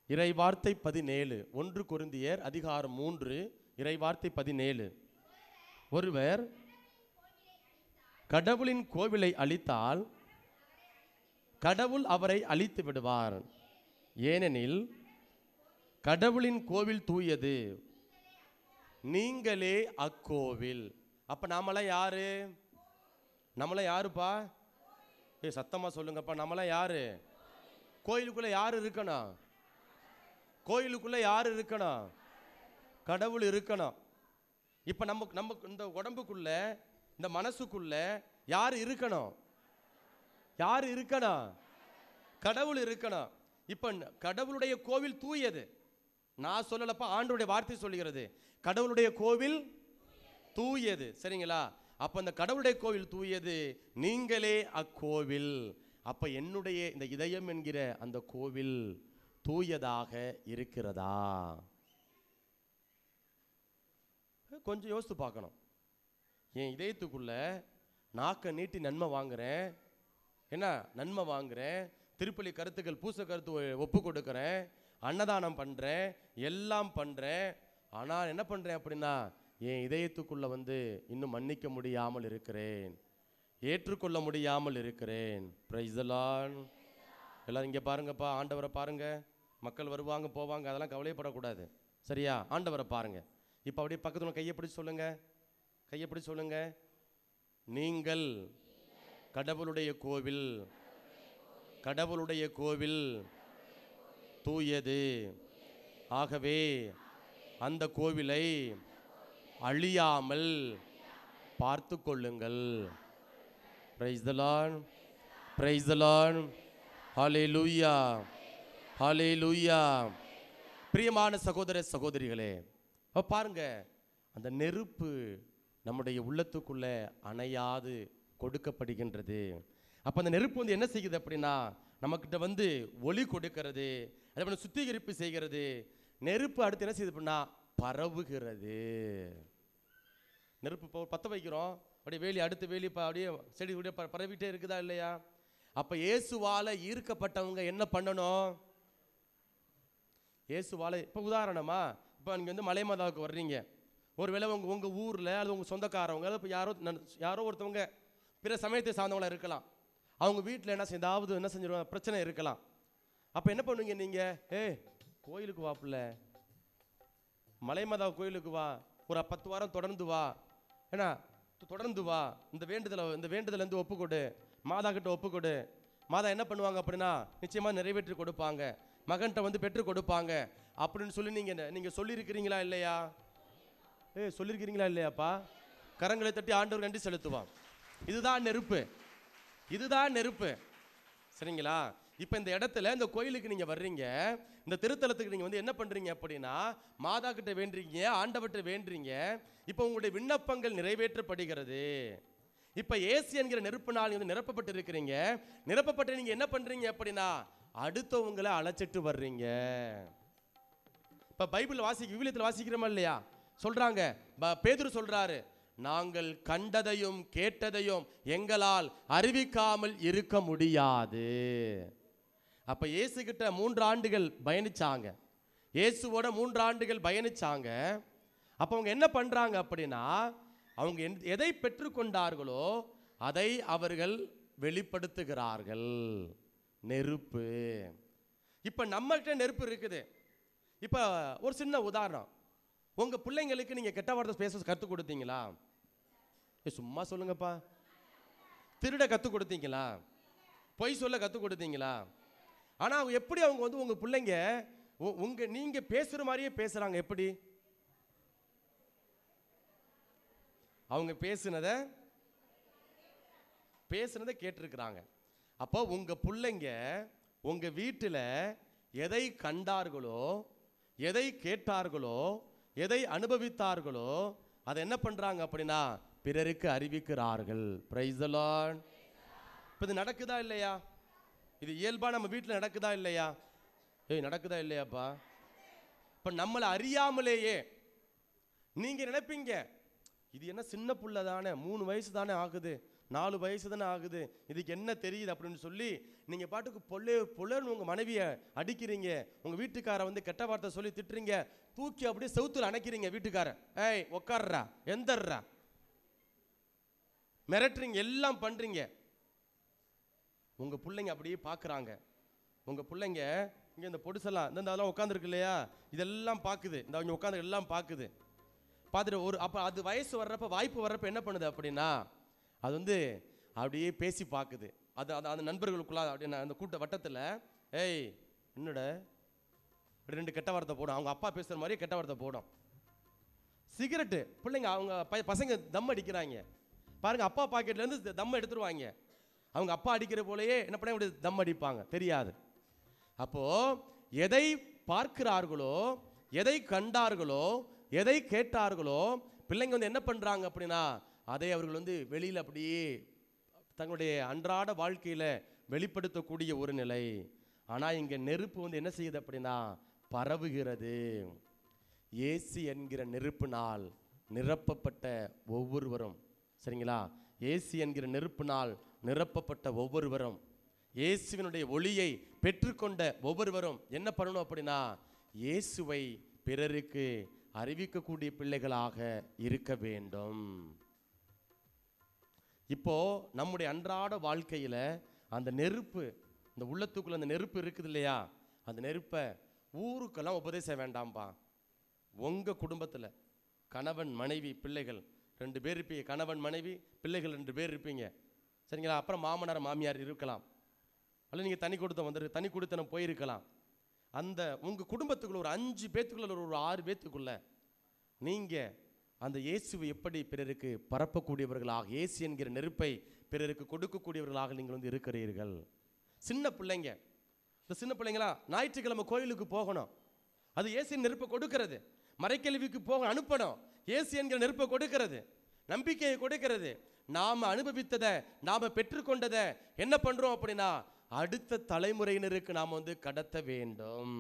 இறைவார்த்தை 17. 1 கொரிந்தியர் அதிகாரம் 3 இறைவார்த்தை 17. ஒருவர் கடவுளின் கோவிலை அழித்தால் கடவுள் அவரை அழித்து விடுவார். ஏனெனில் கடவுளின் கோவில் தூயது, நீங்களே அக்கோவில். அப்ப நாமெல்லாம் யாரு? நம்மளாம் யாருப்பா? சத்தமா சொல்லுங்கப்பா. நம்மளாம் யாரு? கோயிலுக்குள்ள யாரு இருக்கணும்? கோயிலுக்குள்ள யாரு இருக்கணும்? கடவுள் இருக்கணும். இப்ப நம்ம இந்த உடம்புக்குள்ள, இந்த மனசுக்குள்ள யாரு இருக்கணும்? யாரு இருக்கணும்? கடவுள் இருக்கணும். இப்ப கடவுளுடைய கோவில் தூயது. நான் சொல்லலப்பா, ஆண்டவருடைய வார்த்தை சொல்லுகிறது. கடவுளுடைய கோவில் தூயது. சரிங்களா? அப்ப அந்த கடவுளுடைய கோவில் தூயது, நீங்களே அக்கோவில். அப்ப என்னுடைய இந்த இதயம் என்கிற அந்த கோவில் தூயதாக இருக்கிறதா? கொஞ்சம் யோசித்து பார்க்கணும். என் இதயத்துக்குள்ள நாக்க நீட்டி நன்மை வாங்குறேன், என்ன நன்மை வாங்குறேன், திருப்பலி கருத்துக்கள் பூச கருத்து ஒப்பு கொடுக்கிறேன், அன்னதானம் பண்றேன், எல்லாம் பண்றேன். ஆனால் என்ன பண்றேன் அப்படின்னா, என் இதயத்துக்குள்ள இன்னும் மன்னிக்க முடியாமல் இருக்கிறேன், ஏற்றுக்கொள்ள முடியாமல் இருக்கிறேன். Price the Lord. எல்லாரும் இங்கே பாருங்கப்பா, ஆண்டவரை பாருங்க. மக்கள் வருவாங்க போவாங்க, அதெல்லாம் கவலைப்படக்கூடாது. சரியா? ஆண்டவரை பாருங்க. இப்போ அப்படியே பக்கத்தில் கையை பிடிச்சு சொல்லுங்க, கையை பிடிச்சு சொல்லுங்க, நீங்கள் கடவுளுடைய கோவில், கடவுளுடைய கோவில் தூயது. ஆகவே அந்த கோவிலை அழியாமல் பார்த்து கொள்ளுங்கள். Praise the Lord. Praise the Lord. Hallelujah. Hallelujah. பிரியமான சகோதர சகோதரிகளே, பாருங்க, அந்த நெருப்பு நம்முடைய உள்ளத்துக்குள்ள அணையாது கொடுக்கப்படுகின்றது. அப்ப அந்த நெருப்பு என்ன செய்யுது அப்படின்னா, நமக்கிட்ட ஒளி கொடுக்கிறது, அதே சுத்திகரிப்பு செய்கிறது. நெருப்பு அடுத்து என்ன செய்யுது அப்படின்னா, பரவுகிறது. நெருப்பு பத்த வைக்கிறோம், அப்படியே வேலி அடுத்த வேலி அப்படியே செடி பரவிட்டே இருக்குதா இல்லையா? அப்ப இயேசுவால ஈர்க்கப்பட்டவங்க என்ன பண்ணணும்? இயேசுவால, இப்ப உதாரணமா, இப்ப நீங்க மலைமாதாவுக்கு வர்றீங்க. ஒருவேளை உங்க ஊர்ல அல்லது உங்க சொந்தக்காரவங்க அல்லது யாரோ ஒருத்தவங்க பிற சமயத்தை சார்ந்தவங்களா இருக்கலாம். அவங்க வீட்டில் என்ன செஞ்சிருவாங்க, பிரச்சனை இருக்கலாம். அப்ப என்ன பண்ணுவீங்க நீங்க? கோயிலுக்கு வா பிள்ளை, மலைமாதா கோயிலுக்கு வா, ஒரு 10 வாரம் தொடர்ந்து வா, ஏன்னா தொடர்ந்து வா, இந்த வேண்டுதல் ஒப்புக்கொடு, மாதா கிட்ட ஒப்புக்கொடு. மாதா என்ன பண்ணுவாங்க அப்படின்னா, நிச்சயமா நிறைவேற்றி கொடுப்பாங்க, மகன்கிட்ட பெற்று கொடுப்பாங்க அப்படின்னு சொல்லி நீங்க சொல்லியிருக்கிறீங்களா இல்லையா? சொல்லியிருக்கிறீங்களா இல்லையாப்பா? கரங்களை தட்டி ஆண்டவர் நன்றி செலுத்துவான். இதுதான் நெருப்பு, இதுதான் நெருப்பு. சரிங்களா? இப்ப இந்த இடத்துல இந்த கோயிலுக்கு நீங்க வர்றீங்க, இந்த திருத்தலத்துக்கு நீங்க என்ன பண்றீங்க அப்படின்னா, மாதா கிட்ட வேண்டுறீங்க, ஆண்டவர்கிட்ட வேண்டுறீங்க. இப்ப உங்களுடைய விண்ணப்பங்கள் நிறைவேற்றப்படுகிறது. இப்ப இயேசு என்கிற நெருப்பினால் நீங்க நிரப்பப்பட்டு இருக்கிறீங்க. நிரப்பப்பட்டு நீங்க என்ன பண்றீங்க அப்படின்னா, அடுத்தவங்களை அழைச்சிட்டு வர்றீங்க. இப்ப பைபிள் விவிலியத்தில் வாசிக்கிறோமா இல்லையா? சொல்றாங்க, பேதுரு சொல்றாரு, நாங்கள் கண்டதையும் கேட்டதையும் எங்களால் அறிவிக்காமல் இருக்க முடியாது. அப்ப இயேசு கிட்ட 3 ஆண்டுகள் பயணிச்சாங்க, இயேசுவோட 3 ஆண்டுகள் பயணிச்சாங்க. அப்ப அவங்க என்ன பண்றாங்க அப்படின்னா, அவங்க எதை பெற்றுக்கொண்டார்களோ அதை அவர்கள் வெளிப்படுத்துகிறார்கள். நெருப்பு. இப்ப நம்மகிட்ட நெருப்பு இருக்குது. இப்ப ஒரு சின்ன உதாரணம், உங்க பிள்ளைங்களுக்கு நீங்க கெட்ட வார்த்தை பேச கற்றுக் கொடுத்தீங்களா? சும்மா சொல்லுங்கப்பா. திருட கற்றுக் கொடுத்தீங்களா? பொய் சொல்ல கற்றுக் கொடுத்தீங்களா? ஆனா எப்படி அவங்க உங்க பிள்ளைங்க நீங்க பேசுற மாதிரியே பேசுறாங்க. எப்படி? அவங்க பேசுனதை கேட்டிருக்கிறாங்க. அப்போ உங்க பிள்ளைங்க உங்க வீட்டில் எதை கண்டார்களோ, எதை கேட்டார்களோ, எதை அனுபவித்தார்களோ அதை என்ன பண்றாங்க அப்படின்னா பிறருக்கு அறிவிக்கிறார்கள். Price the Lord. இப்போ இது நடக்குதா இல்லையா? இது இயல்பா நம்ம வீட்டில் நடக்குதா இல்லையா? நடக்குதா இல்லையாப்பா? இப்போ நம்மளை அறியாமலேயே நீங்க நினைப்பீங்க, இது என்ன சின்ன புள்ள தானே, 3 வயசு தானே ஆகுது, 4 வயசு தானே ஆகுது, இதுக்கு என்ன தெரியுது அப்படின்னு சொல்லி நீங்க பாட்டுக்கு பொல்லன்னு உங்க மனைவியை அடிக்கிறீங்க, உங்க வீட்டுக்கார வந்து கெட்ட வார்த்தை சொல்லி திட்டுறீங்க, தூக்கி அப்படியே செவுத்துல அணைக்கிறீங்க. வீட்டுக்கார ஏய் உட்கார்றா, எந்தர்றா, மிரட்டுறீங்க, எல்லாம் பண்றீங்க. உங்க பிள்ளைங்க அப்படியே பார்க்குறாங்க. உங்க பிள்ளைங்க இங்கே இந்த பொடிசெல்லாம் இந்த அதெல்லாம் உட்காந்துருக்கு இல்லையா, இதெல்லாம் பார்க்குது. இந்த அவங்க உட்காந்து எல்லாம் பார்க்குது. பார்த்துட்டு அப்போ அது வயசு வர்றப்ப, வாய்ப்பு வர்றப்ப என்ன பண்ணுது அப்படின்னா, அது வந்து அப்படியே பேசி பார்க்குது. அது அந்த நண்பர்களுக்குள்ள அப்படின்னா அந்த கூட்ட வட்டத்தில் ஏய் என்னோட 2 கெட்ட வார்த்தை போடும். அவங்க அப்பா பேசுகிற மாதிரியே கெட்ட வார்த்தை போடும். சிகரெட்டு பிள்ளைங்க அவங்க பசங்க தம் அடிக்கிறாங்க பாருங்க, அப்பா பாக்கெட்லேருந்து தம் எடுத்துருவாங்க. அவங்க அப்பா அடிக்கிற போலயே என்ன பண்ண இப்படி தம் அடிப்பாங்க, தெரியாது. அப்போ எதை பார்க்கிறார்களோ, எதை கண்டார்களோ, எதை கேட்டார்களோ, பிள்ளைங்க வந்து என்ன பண்றாங்க அப்படின்னா அதை அவர்கள் வந்து வெளியில் அப்படியே தங்களுடைய அன்றாட வாழ்க்கையில வெளிப்படுத்தக்கூடிய ஒரு நிலை. ஆனா இங்க நெருப்பு வந்து என்ன செய்யுது அப்படின்னா பரவுகிறது. இயேசு என்கிற நெருப்பினால் நிரப்பப்பட்ட ஒவ்வொருவரும், சரிங்களா, இயேசு என்கிற நெருப்பினால் நிரப்பப்பட்ட ஒவ்வொருவரும், இயேசுவினுடைய ஒளியை பெற்றுக்கொண்ட ஒவ்வொருவரும் என்ன பண்ணணும் அப்படின்னா இயேசுவை பிறருக்கு அறிவிக்கக்கூடிய பிள்ளைகளாக இருக்க வேண்டும். இப்போ நம்முடைய அன்றாட வாழ்க்கையில அந்த நெருப்பு, இந்த உள்ளத்துக்குள்ள அந்த நெருப்பு இருக்குது இல்லையா, அந்த நெருப்பை ஊருக்கெல்லாம் உபதேசம் வேண்டாம்பா. உங்க குடும்பத்துல கணவன் மனைவி பிள்ளைகள் 2 பேர் இருப்பீங்க, கணவன் மனைவி பிள்ளைகள் 2 பேர் இருப்பீங்க, சரிங்களா. அப்புறம் மாமனார் மாமியார் இருக்கலாம், அல்ல நீங்க தனி கொடுத்தனம் போயிருக்கலாம். அந்த உங்க குடும்பத்துக்குள்ள ஒரு 5 பேத்துக்குள்ள ஒரு 6 பேத்துக்குள்ள நீங்க அந்த இயேசுவை எப்படி பிறருக்கு பரப்பக்கூடியவர்களாக, இயேசு என்கிற நெருப்பை பிறருக்கு கொடுக்கக்கூடியவர்களாக நீங்கள் வந்து இருக்கிறீர்கள். சின்ன பிள்ளைங்க, இந்த சின்ன பிள்ளைங்களா ஞாயிற்றுக்கிழமை கோயிலுக்கு போகணும், அது இயேசு நெருப்பை கொடுக்கிறது. மறைக்கல்விக்கு போக அனுப்பணும், இயேசு என்கிற நெருப்பை கொடுக்கிறது, நம்பிக்கையை கொடுக்கிறது. நாம அனுபவித்ததை, நாம பெற்றுக்கொண்டதை என்ன பண்றோம் அப்படின்னா அடுத்த தலைமுறையினருக்கு நாம் வந்து கடத்த வேண்டும்.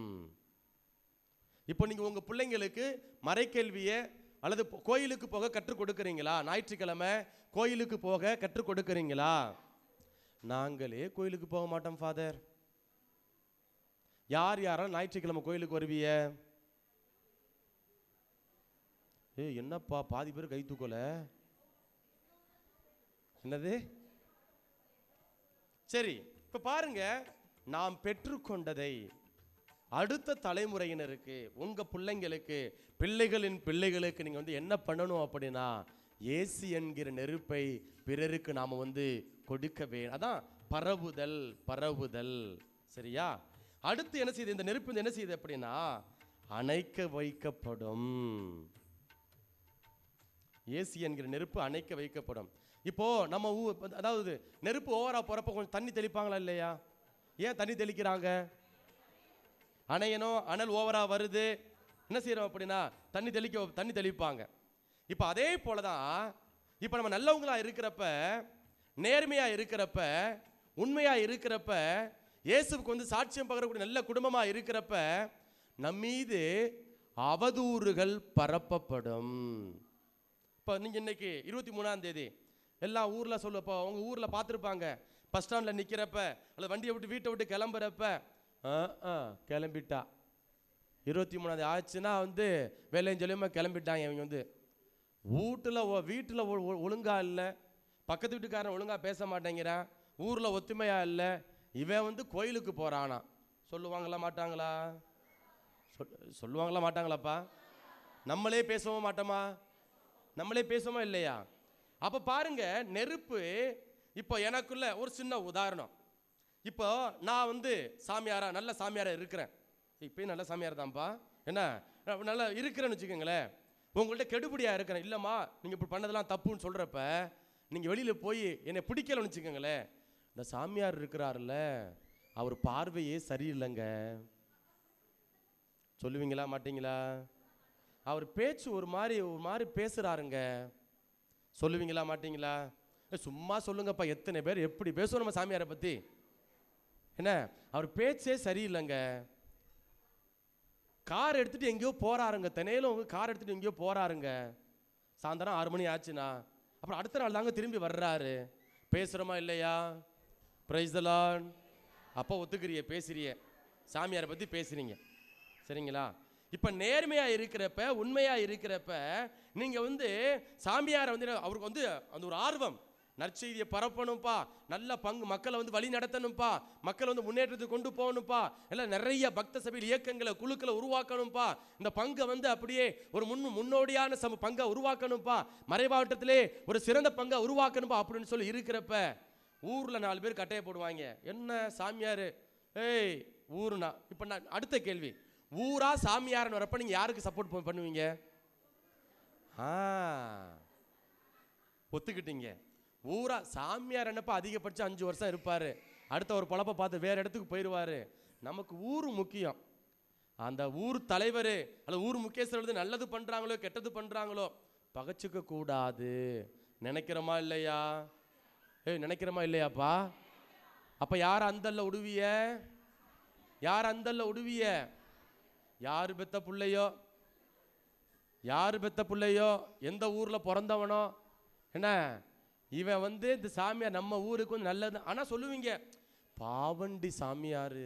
இப்போ நீங்க உங்க பிள்ளைங்களுக்கு மறைக்கல்வியை அல்லது கோயிலுக்கு போக கற்றுக் கொடுக்கிறீங்களா? ஞாயிற்றுக்கிழமை கோயிலுக்கு போக கற்றுக் கொடுக்கிறீங்களா? நாங்களே கோயிலுக்கு போக மாட்டோம் ஃபாதர். யாரெல்லாம் ஞாயிற்றுக்கிழமை கோயிலுக்கு வருவிய? என்னப்பா பாதி பேர் கை தூக்கல, என்னது? சரி, இப்ப பாருங்க, நாம் பெற்றுக்கொண்டதை அடுத்த தலைமுறையினருக்கு, உங்க பிள்ளைங்களுக்கு, பிள்ளைகளின் பிள்ளைகளுக்கு நீங்க வந்து என்ன பண்ணணும் அப்படின்னா இயேசு என்கிற நெருப்பை பிறருக்கு நாம வந்து கொடுக்க வேண்டும். அதான் பரவுதல், சரியா? அடுத்து என்ன செய்யுது, இந்த நெருப்பு என்ன செய்யுது அப்படின்னா அணைக்க வைக்கப்படும். இயேசு என்கிற நெருப்பு அணைக்க வைக்கப்படும். இப்போ நம்ம அதாவது நெருப்பு ஓவரா போறப்ப கொஞ்சம் தண்ணி தெளிப்பாங்களா இல்லையா? ஏன் தண்ணி தெளிக்கிறாங்க? அணையணும், அனல் ஓவரா வருது, என்ன செய்யறோம் அப்படின்னா தண்ணி தெளிப்பாங்க. இப்போ அதே போலதான் இப்போ நம்ம நல்லவங்களா இருக்கிறப்ப, நேர்மையா இருக்கிறப்ப, உண்மையா இருக்கிறப்ப, இயேசுவுக்கு வந்து சாட்சியம் பகரக்கூடிய நல்ல குடும்பமா இருக்கிறப்ப நம்மீது அவதூறுகள் பரப்பப்படும். இப்போ நீங்க இன்னைக்கு 23ஆம் தேதி எல்லா ஊர்ல சொல்லப்போ உங்க ஊர்ல பார்த்துருப்பாங்க, பஸ் ஸ்டாண்ட்ல நிக்கிறப்ப அல்லது வண்டியை விட்டு வீட்டை விட்டு கிளம்புறப்ப கிளம்பிட்டா 23ஆம் ஆச்சுன்னா வந்து வேலையும் சொல்லியுமா கிளம்பிட்டாங்க. இவங்க வந்து வீட்டில் ஒழுங்கா இல்லை, பக்கத்து வீட்டுக்காரன் ஒழுங்கா பேச மாட்டேங்கிறான், ஊரில் ஒத்துமையா இல்லை, இவன் வந்து கோயிலுக்கு போறானா. சொல்லுவாங்களா மாட்டாங்களா? சொல்லுவாங்களா மாட்டாங்களாப்பா? நம்மளே பேசவும் மாட்டோமா? நம்மளே பேசுவோமா இல்லையா? அப்ப பாருங்க, நெருப்பு. இப்போ எனக்குள்ள ஒரு சின்ன உதாரணம். இப்போ நான் வந்து சாமியாரா, நல்ல சாமியாரா இருக்கிறேன், இப்பயும் நல்ல சாமியார் தான்ப்பா, என்ன நல்லா இருக்கிறேன்னு வச்சுக்கோங்களேன். உங்கள்கிட்ட கெடுபடியா இருக்கிறேன், இல்லைம்மா நீங்கள் இப்படி பண்ணதெல்லாம் தப்புன்னு சொல்கிறப்ப நீங்கள் வெளியில் போய் என்னை பிடிக்கலன்னு வச்சுக்கோங்களேன், இந்த சாமியார் இருக்கிறாருல்ல அவர் பார்வையே சரியில்லைங்க சொல்லுவீங்களா மாட்டீங்களா? அவர் பேச்சு ஒரு மாதிரி பேசுகிறாருங்க சொல்லுவீங்களா மாட்டீங்களா? சும்மா சொல்லுங்கப்பா. எத்தனை பேர் எப்படி பேசுவோம் நம்ம சாமியாரை பற்றி? என்ன, அவர் பேச்சே சரியில்லைங்க. கார் எடுத்துகிட்டு எங்கேயோ போகிறாருங்க, தினையிலும் கார் எடுத்துகிட்டு எங்கேயோ போகிறாருங்க. சாயந்தரம் 6 மணி ஆச்சுன்னா அப்புறம் அடுத்த நாள் தாங்க திரும்பி வர்றாரு. பேசுகிறோமா இல்லையா? Price the Lord. அப்போ ஒத்துக்கிறிய, பேசுறிய, சாமியாரை பற்றி பேசுகிறீங்க, சரிங்களா? இப்போ நேர்மையாக இருக்கிறப்ப, உண்மையாக இருக்கிறப்ப நீங்கள் சாமியாரை அவருக்கு அந்த ஒரு ஆர்வம், நற்செய்தியை பரப்பணும்ப்பா, நல்ல மக்களை வழி நடத்தணும்ப்பா, மக்களை முன்னேற்றத்துக்கு கொண்டு போகணும்ப்பா, எல்லாம் நிறைய பக்த சபையில் இயக்கங்களை குழுக்களை உருவாக்கணும்ப்பா, இந்த பங்கை அப்படியே ஒரு முன்னோடியான பங்கை உருவாக்கணும்ப்பா, மறைமாவட்டத்திலே ஒரு சிறந்த பங்கை உருவாக்கணும்ப்பா அப்படின்னு சொல்லி இருக்கிறப்ப ஊரில் 4 பேர் கட்டையை போடுவாங்க. என்ன சாமியார், ஏய் ஊருனா. இப்போ நான் அடுத்த கேள்வி, ஊரா சாமியார்னு வரப்ப நீங்கள் யாருக்கு சப்போர்ட் பண்ணுவீங்க? ஒத்துக்கிட்டீங்க. ஊரா சாமியார் என்னப்பா அதிகபட்சம் 5 வருஷம் இருப்பார், அடுத்த ஒரு பொழப்பை பார்த்து வேறு இடத்துக்கு போயிடுவார். நமக்கு ஊர் முக்கியம். அந்த ஊர் தலைவர் அல்லது ஊர் முக்கியஸ்தர் நல்லது பண்ணுறாங்களோ கெட்டது பண்ணுறாங்களோ பகச்சிக்க கூடாது. நினைக்கிறோமா இல்லையா? நினைக்கிறோமா இல்லையாப்பா? அப்போ யார் அந்தல்ல உடுவிய? யார் அந்தல்ல உடுவிய? யார் பெத்த பிள்ளையோ, யார் பெத்த பிள்ளையோ, எந்த ஊரில் பிறந்தவனோ, என்ன இவன் இந்த சாமியார் நம்ம ஊருக்கு நல்லது. ஆனால் சொல்லுவீங்க, பாவண்டி சாமியார்.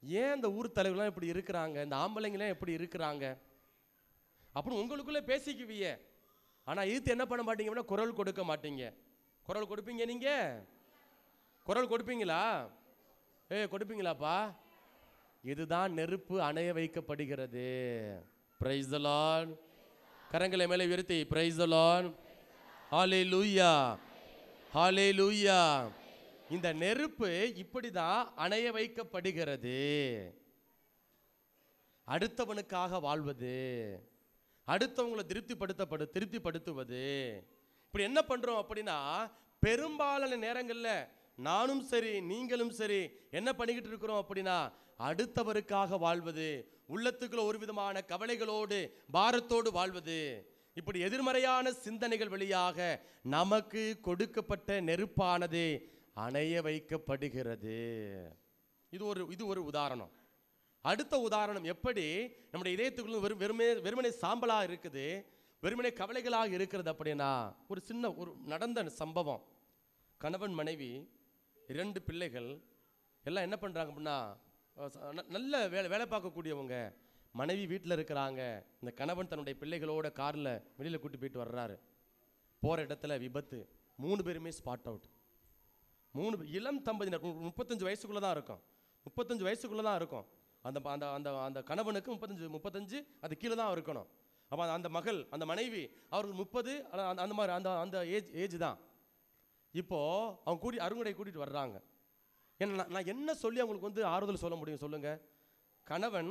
ஏன் இந்த ஊர் தலைவர்லாம் இப்படி இருக்கிறாங்க, இந்த ஆம்பளைங்களாம் எப்படி இருக்கிறாங்க அப்படின்னு உங்களுக்குள்ளே பேசிக்குவீங்க. ஆனால் இதுக்கு என்ன பண்ண மாட்டீங்கன்னா குரல் கொடுக்க மாட்டீங்க. குரல் கொடுப்பீங்க? நீங்கள் குரல் கொடுப்பீங்களா? கொடுப்பீங்களாப்பா? இதுதான் நெருப்பு அணைய வைக்கப்படுகிறது. Price the Lord. கரங்களை மேலே உயர்த்தி பிரைஸ் தி லார்ட். ஹல்லேலூயா, ஹல்லேலூயா. இந்த நெருப்பு இப்படிதான் அணைய வைக்கப்படுகிறது. அடுத்தவனுக்காக வாழ்வது, அடுத்தவங்களை திருப்திப்படுத்துவது. இப்படி என்ன பண்றோம் அப்படின்னா, பெரும்பாலான நேரங்களில் நானும் சரி நீங்களும் சரி என்ன பண்ணிக்கிட்டு இருக்கிறோம் அப்படின்னா, அடுத்தவருக்காக வாழ்வது, உள்ளத்துக்குள்ள ஒரு விதமான கவலைகளோடு பாரத்தோடு வாழ்வது. இப்படி எதிர்மறையான சிந்தனைகள் வழியாக நமக்கு கொடுக்கப்பட்ட நெருப்பானது அணைய வைக்கப்படுகிறது. இது ஒரு உதாரணம். அடுத்த உதாரணம், எப்படி நம்முடைய இதயத்துக்குள்ள வெறுமனே சாம்பலாக இருக்குது, வெறுமனே கவலைகளாக இருக்கிறது அப்படின்னா, ஒரு சின்ன ஒரு நடந்த சம்பவம். கணவன் மனைவி 2 பிள்ளைகள் எல்லாம் என்ன பண்ணுறாங்க அப்படின்னா, நல்ல வேலை பார்க்கக்கூடியவங்க. மனைவி வீட்டில் இருக்கிறாங்க, இந்த கணவன் தன்னுடைய பிள்ளைகளோட காரில் வெளியில் கூட்டி போயிட்டு வர்றாரு. போகிற இடத்துல விபத்து, 3 பேருமே ஸ்பாட் அவுட். 3 இளம் தம்பதியினர், 35 வயசுக்குள்ளே தான் இருக்கும், 35 வயசுக்குள்ளே தான் இருக்கும். அந்த அந்த அந்த அந்த கணவனுக்கு 35 அது கீழே தான் இருக்கணும். அப்போ அந்த மகள், அந்த மனைவி அவருக்கு 30 அந்த மாதிரி அந்த ஏஜ் தான். இப்போது அவங்க அருங்குடை கூட்டிகிட்டு வர்றாங்க. என்ன நான் என்ன சொல்லி அவங்களுக்கு ஆறுதல் சொல்ல முடியும் சொல்லுங்கள்? கணவன்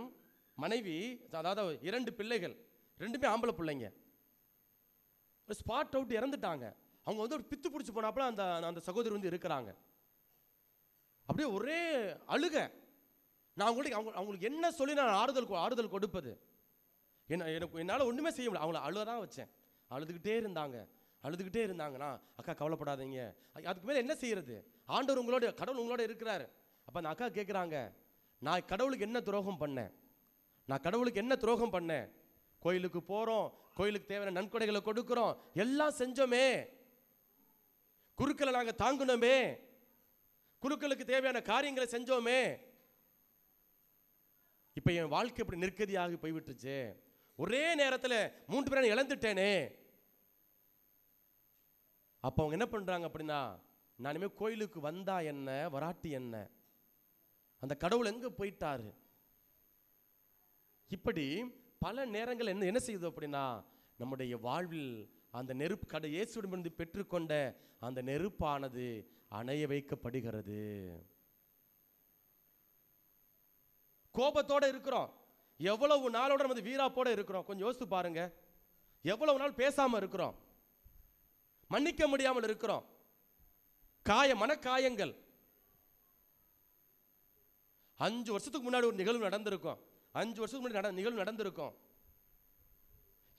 மனைவி, அதாவது 2 பிள்ளைகள், 2மே ஆம்பளை பிள்ளைங்க, ஸ்பாட் அவுட், இறந்துட்டாங்க. அவங்க ஒரு பித்து பிடிச்சி போனாப்புல அந்த அந்த சகோதரி இருக்கிறாங்க. அப்படியே ஒரே அழுக. நான் அவங்களுக்கு என்ன சொல்லி நான் ஆறுதல் கொடுப்பது? என்னால் ஒன்றுமே செய்ய முடியல. அவங்கள அழுதான் வச்சேன். அழுதுகிட்டே இருந்தாங்கன்னா, அக்கா கவலைப்படாதீங்க, அதுக்கு மேலே என்ன செய்யறது? ஆண்டவர் கடவுள் உங்களோட இருக்கிறாரு. அப்போ அந்த அக்கா கேட்குறாங்க, நான் கடவுளுக்கு என்ன துரோகம் பண்ணேன்? கோயிலுக்கு போகிறோம், கோயிலுக்கு தேவையான நன்கொடைகளை கொடுக்குறோம், எல்லாம் செஞ்சோமே, குருக்களை நாங்கள் தாங்கணுமே, குருக்களுக்கு தேவையான காரியங்களை செஞ்சோமே, இப்போ என் வாழ்க்கை இப்படி நிற்கதியாகி போய்விட்டுச்சு, ஒரே நேரத்தில் 3 பேரை இழந்துட்டேனே. அப்போ அவங்க என்ன பண்ணுறாங்க அப்படின்னா, நான் இனிமேல் கோயிலுக்கு வந்தா என்ன வராட்டி என்ன, அந்த கடவுள் எங்கே போயிட்டாரு? இப்படி பல நேரங்கள் என்ன செய்யுது அப்படின்னா, நம்முடைய வாழ்வில் அந்த நெருப்பு இயேசுவிடமிருந்து பெற்றுக்கொண்ட அந்த நெருப்பானது அணைய வைக்கப்படுகிறது. கோபத்தோட இருக்கிறோம், எவ்வளவு நாளோட நம்ம வீராப்போட இருக்கிறோம். கொஞ்சம் யோசித்து பாருங்க, எவ்வளவு நாள் பேசாம இருக்கிறோம், மன்னிக்க முடியாமல் இருக்கிறோம், மனக்காயங்கள். 5 வருஷத்துக்கு முன்னாடி ஒரு நிகழ்வு நடந்திருக்கும், 5 வருஷத்துக்கு முன்னாடி நிகழ்வு நடந்திருக்கும்.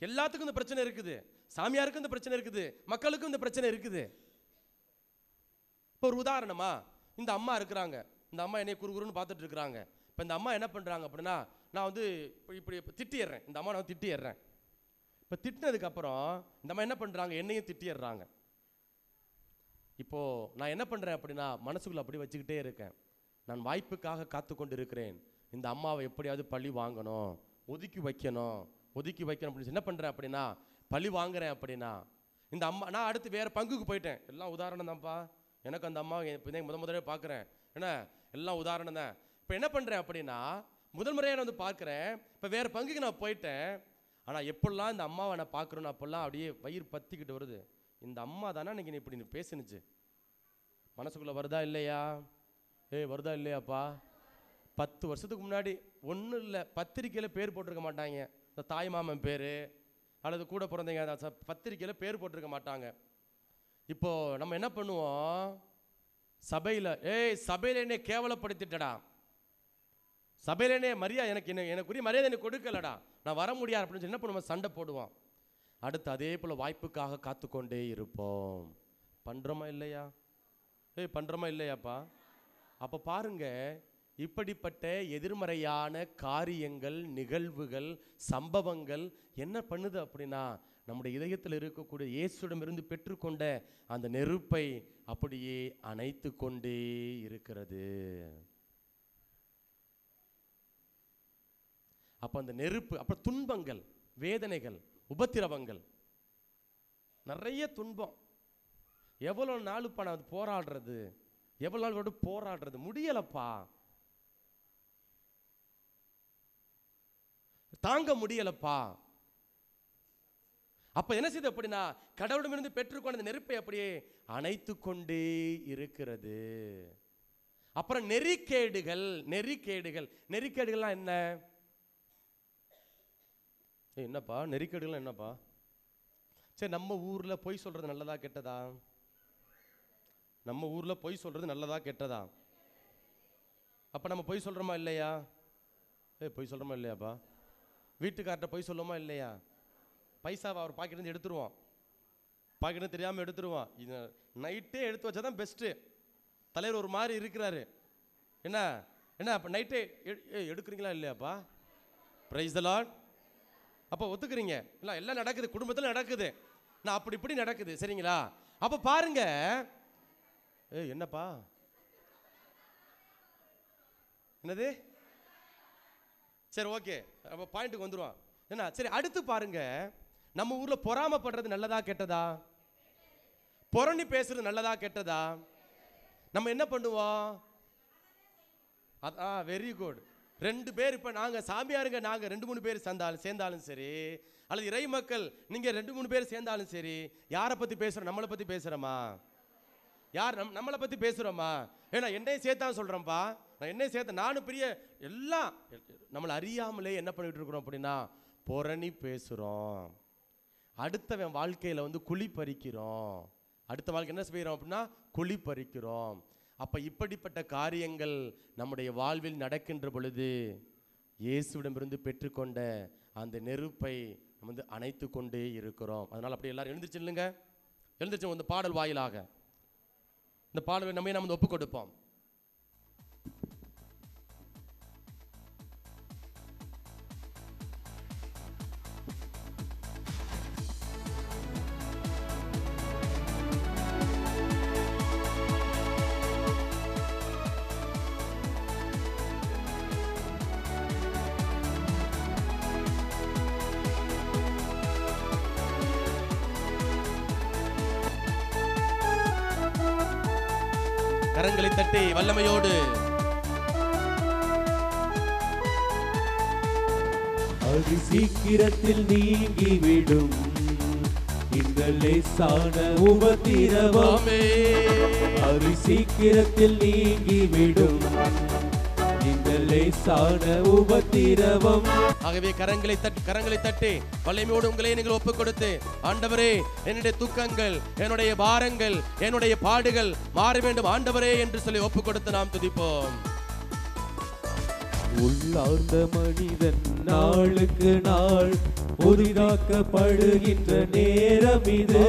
எல்லாத்துக்கும் இந்த பிரச்சனை இருக்குது. சாமியாருக்கும் இந்த பிரச்சனை இருக்குது, மக்களுக்கும் இந்த பிரச்சனை இருக்குது. இப்போ ஒரு உதாரணமா, இந்த அம்மா இருக்கிறாங்க, இந்த அம்மா என்னை குறுகுறுன்னு பார்த்துட்டு இருக்கிறாங்க. இப்போ இந்த அம்மா என்ன பண்ணுறாங்க அப்படின்னா, நான் வந்து இப்படி திட்டிடுறேன், இந்த அம்மா நான் திட்டிடுறேன். இப்போ திட்டினதுக்கப்புறம் இந்த அம்மா என்ன பண்ணுறாங்க, என்னையும் திட்டிடுறாங்க. இப்போது நான் என்ன பண்ணுறேன் அப்படின்னா, மனசுக்குள்ளே அப்படி வச்சுக்கிட்டே இருக்கேன். நான் வாய்ப்புக்காக காத்து கொண்டு இருக்கிறேன். இந்த அம்மாவை எப்படியாவது பழி வாங்கணும், ஒதுக்கி வைக்கணும் அப்படின்னு என்ன பண்ணுறேன் அப்படின்னா, பழி வாங்குறேன் அப்படின்னா, இந்த அம்மா நான் அடுத்து வேறு பங்குக்கு போயிட்டேன். எல்லாம் உதாரணம் தான்ப்பா, எனக்கு அந்த அம்மா இப்போ முதலே பார்க்குறேன், என்ன எல்லாம் உதாரணம் தான். இப்போ என்ன பண்ணுறேன் அப்படின்னா, முதல் முறையாக நான் வந்து பார்க்குறேன். இப்போ வேறு பங்குக்கு நான் போயிட்டேன். ஆனால் எப்படிலாம் இந்த அம்மாவை நான் பார்க்குறேன்னு அப்போல்லாம் அப்படியே வயிறு பற்றிக்கிட்டு வருது. இந்த அம்மா தானே இன்னைக்கு நீ இப்படி நீ பேசுனுச்சு, மனசுக்குள்ளே வருதா இல்லையா? வருதா இல்லையாப்பா? 10 வருஷத்துக்கு முன்னாடி ஒன்றும் இல்லை, பத்திரிக்கையில் பேர் போட்டிருக்க மாட்டாங்க, இந்த தாய் மாமன் பேர் அல்லது கூட பிறந்தவங்க பத்திரிக்கையில் பேர் போட்டிருக்க மாட்டாங்க. இப்போது நம்ம என்ன பண்ணுவோம், சபையில் சபையில் என்னை கேவலப்படுத்திட்டடா, சபையில் என்னை மரியாதை எனக்குரிய மரியாதை எனக்கு கொடுக்கலடா, நான் வர முடியாது அப்படின்னு சொல்லி என்ன பண்ணுவோம், சண்டை போடுவோம். அடுத்து அதே போல் வாய்ப்புக்காக காத்துக்கொண்டே இருப்போம். பண்ணுறோமா இல்லையா? பண்ணுறோமா இல்லையாப்பா? அப்போ பாருங்க, இப்படிப்பட்ட எதிர்மறையான காரியங்கள், நிகழ்வுகள், சம்பவங்கள் என்ன பண்ணுது அப்படின்னா, நம்முடைய இதயத்தில் இருக்கக்கூடிய இயேசுவிடமிருந்து பெற்றுக்கொண்ட அந்த நெருப்பை அப்படியே அணைத்து கொண்டே இருக்கிறது. அப்போ அந்த நெருப்பு, அப்புறம் துன்பங்கள், வேதனைகள், உபத்திரவங்கள், நிறைய துன்பம். எவ்வளோ நாளுப்பா நான் போராடுறது, எவ்வளோ நாள் போராடுறது, முடியலப்பா, தாங்க முடியலப்பா. அப்ப என்ன செய்யுது அப்படின்னா, கடவுளிடமிருந்து பெற்றுக்கொண்ட நெருப்பை அப்படியே அணைத்து கொண்டே இருக்கிறது. அப்புறம் நெறிக்கேடுகள். நெறிக்கேடுகள்லாம் என்ன? என்னப்பா நெறிக்கேடுகள் என்னப்பா? சரி, நம்ம ஊர்ல பொய் சொல்றது நல்லதா கெட்டதா? நம்ம ஊர்ல பொய் சொல்றது நல்லதா கெட்டதா? அப்ப நம்ம பொய் சொல்றோமா இல்லையா? பொய் சொல்றோமா இல்லையாப்பா? வீட்டுக்கார்ட்ட பொய் சொல்லுமா இல்லையா? பைசாவை அவர் பாக்கெட்லேருந்து எடுத்துருவோம், பாக்கெட்டு தெரியாமல் எடுத்துருவோம். இது நைட்டே எடுத்து வச்சா தான் பெஸ்ட்டு. தலைவர் ஒரு மாதிரி இருக்கிறாரு, என்ன அப்போ நைட்டே எடுக்கிறீங்களா இல்லையாப்பா? Praise the Lord. அப்போ ஒத்துக்கிறீங்க இல்லை? எல்லாம் நடக்குது, குடும்பத்தில் நடக்குது, நான் அப்படி இப்படி நடக்குது, சரிங்களா? அப்போ பாருங்க, என்னப்பா என்னது? சரி, ஓகே, அப்போ பாயிண்ட்டுக்கு வந்துடுவோம். என்ன சரி, அடுத்து பாருங்க, நம்ம ஊர்ல பொறாமப்படுறது நல்லதா கெட்டதா? புரணி பேசுறது நல்லதா கெட்டதா? நம்ம என்ன பண்ணுவோம்? Very good. 2 பேர், இப்ப நாங்க சாமியாருங்க, நாங்க 2-3 பேர் சேர்ந்தாலும் சரி, அல்லது இறை மக்கள் நீங்க 2-3 பேர் சேர்ந்தாலும் சரி, யாரை பத்தி பேசுறோம்? நம்மளை பத்தி பேசுறோமா? யார் நம்மளை பத்தி பேசுறோமா? ஏன்னா என்னையும் சேர்த்தான் சொல்றேன்ப்பா, நான் என்னையும் சேர்த்த, நானும் பெரிய எல்லாம் நம்மளை அறியாமலே என்ன பண்ணிட்டு இருக்கிறோம் அப்படின்னா, புரணி பேசுறோம். அடுத்தவன் வாழ்க்கையில வந்து குழி பறிக்கிறோம். அடுத்த வாழ்க்கை என்ன செய்யறோம் அப்படின்னா, குழி பறிக்கிறோம். அப்ப இப்படிப்பட்ட காரியங்கள் நம்முடைய வாழ்வில் நடக்கின்ற பொழுது இயேசுவிடமிருந்து பெற்றுக்கொண்ட அந்த நெருப்பை நம்ம வந்து அணைத்து கொண்டே இருக்கிறோம். அதனால அப்படியே எல்லாரும் எழுந்திருச்சு இல்லைங்க, எழுந்திருச்சு இந்த பாடல் வாயிலாக இந்த பாடலை நம்ம வந்து ஒப்பு கொடுப்போம். கரங்களை தட்டி வல்லமையோடு அது சீக்கிரத்தில் நீங்கிவிடும் இந்த லேசான உபத்திரவம். அது சீக்கிரத்தில் நீங்கிவிடும் இந்த லேசான உபத்திரவம். ஆகவே கரங்களை தட்டி வல்லமையோடு உங்களை நீங்கள் ஒப்புக் கொடுத்து, ஆண்டவரே என்னுடைய துக்கங்கள், என்னுடைய பாரங்கள், என்னுடைய பாடுகள் மாற வேண்டும் ஆண்டவரே என்று சொல்லி ஒப்புக் கொடுத்து நாம் துதிப்போம். உள்ளார்ந்த மனிதன் நாளுக்கு நாள் புதிதாக்கப்படுகின்ற நேரம் இது.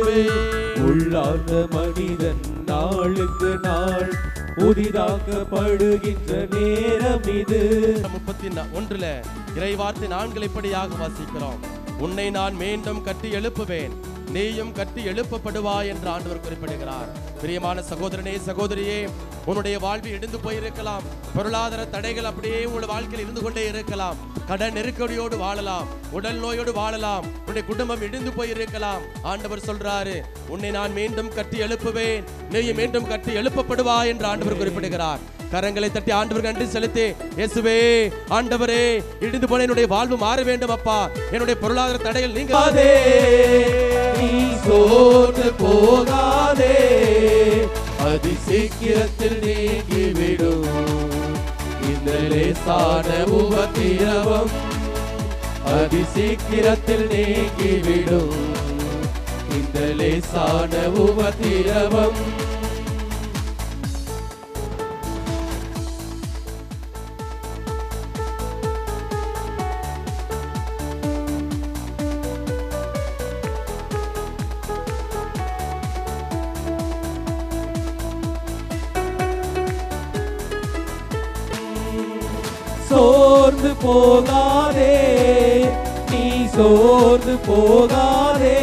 உள்ளார்ந்த மனிதன் நாளுக்கு நாள் புதிதாக்கப்படுகின்ற நேரம் இது. 31 இறைவார்த்தை 4 இப்படியாக வாசிக்கிறோம். உன்னை நான் மீண்டும் கட்டி எழுப்புவேன், நீயும் கட்டி எழுப்பப்படுவாய் என்று ஆண்டவர் குறிப்பிடுகிறார். பிரியமான சகோதரனே சகோதரியே, உன்னுடைய வாழ்வு இடிந்து போயிருக்கலாம். பொருளாதார தடைகள் அப்படியே உங்கள் வாழ்க்கையில் இருந்து கொண்டே இருக்கலாம். கடன் நெருக்கடியோடு வாழலாம், உடல் நோயோடு வாழலாம், உன்னுடைய குடும்பம் இடிந்து போயிருக்கலாம். ஆண்டவர் சொல்றாரு, உன்னை நான் மீண்டும் கட்டி எழுப்புவேன், நீயும் மீண்டும் கட்டி எழுப்பப்படுவாய் என்று ஆண்டவர் குறிப்பிடுகிறார். கரங்களை தட்டி ஆண்டவர் நன்றி செலுத்தி, இயேசுவே ஆண்டவரே, இடிந்து போன என்னுடைய வாழ்வு மாற வேண்டும் அப்பா, என்னுடைய பொருளாதார தடைகள் நீங்காதே, நீ சோர்ந்து போகாதே, அதி சீக்கிரத்தில் நீங்கிவிடும் இந்த லேசான உபத்திரவம், அதி சீக்கிரத்தில் நீங்கிவிடும் இந்த லேசான உபத்திரவம். சோர்ந்து போகாதே, நீ சோர்ந்து போகாதே,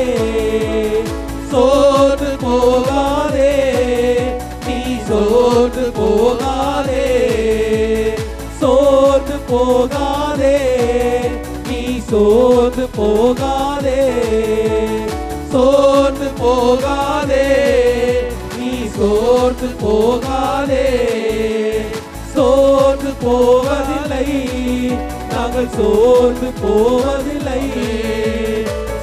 சோர்ந்து போகாதே, நீ சோர்ந்து போகாதே, சோர்ந்து போகாதே, நீ சோர்ந்து போகாதே, சோர்ந்து போகாதே, நீ சோர்ந்து போகாதே. சோர்ந்து போவதில்லை, நாங்கள் சோர்ந்து போவதில்லை,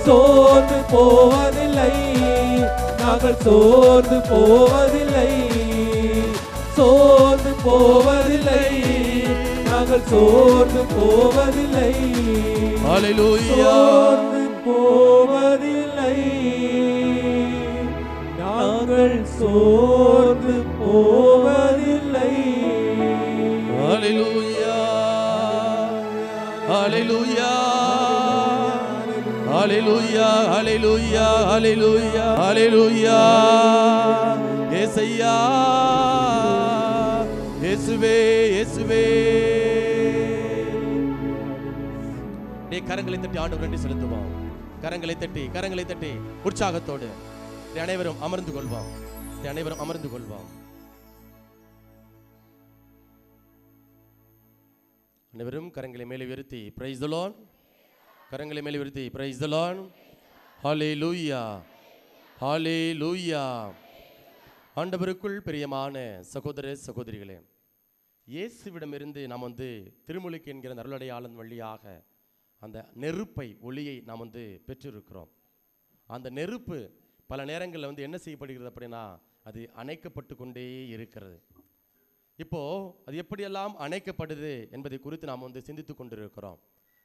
சோர்ந்து போவதில்லை, நாங்கள் சோர்ந்து போவதில்லை, சோர்ந்து போவதில்லை, நாங்கள் சோர்ந்து போவதில்லை, ஹல்லேலூயா, சோர்ந்து போவதில்லை, நாங்கள் சோர்ந்து போவதில்லை. ஹல்லேலூயா, ஹல்லேலூயா, ஹல்லேலூயா, ஹல்லேலூயா, ஹல்லேலூயா, ஹல்லேலூயா. இயேசையா, இயேசுவே, இயேசுவே. நீ கரங்களை தட்டி ஆண்டவருக்கு நன்றி செலுத்துவோம். கரங்களை தட்டி, கரங்களை தட்டி உற்சாகத்தோடு அனைவரும் அமர்ந்து கொள்வோம், அனைவரும் அமர்ந்து கொள்வோம். அனைவரும் கரங்களை மேலே உயர்த்தி பிரைஸ் தி லார்ட், கரங்களை மேலே உயர்த்தி பிரைஸ் தி லார்ட். ஹல்லேலூயா, ஹல்லேலூயா. ஆண்டவருக்குள் பிரியமான சகோதர சகோதரிகளே, இயேசுவிடமிருந்து நாம் திருமுழுக்கு என்கிற அருளடையாளன் வழியாக அந்த நெருப்பை, ஒளியை நாம் பெற்றிருக்கிறோம். அந்த நெருப்பு பல நேரங்களில் என்ன செய்யப்படுகிறது அப்படின்னா, அது அணைக்கப்பட்டு கொண்டே இருக்கிறது. இப்போ அது எப்படியெல்லாம் அணைக்கப்படுது என்பதை குறித்து நாம் சிந்தித்து கொண்டிருக்கிறோம்.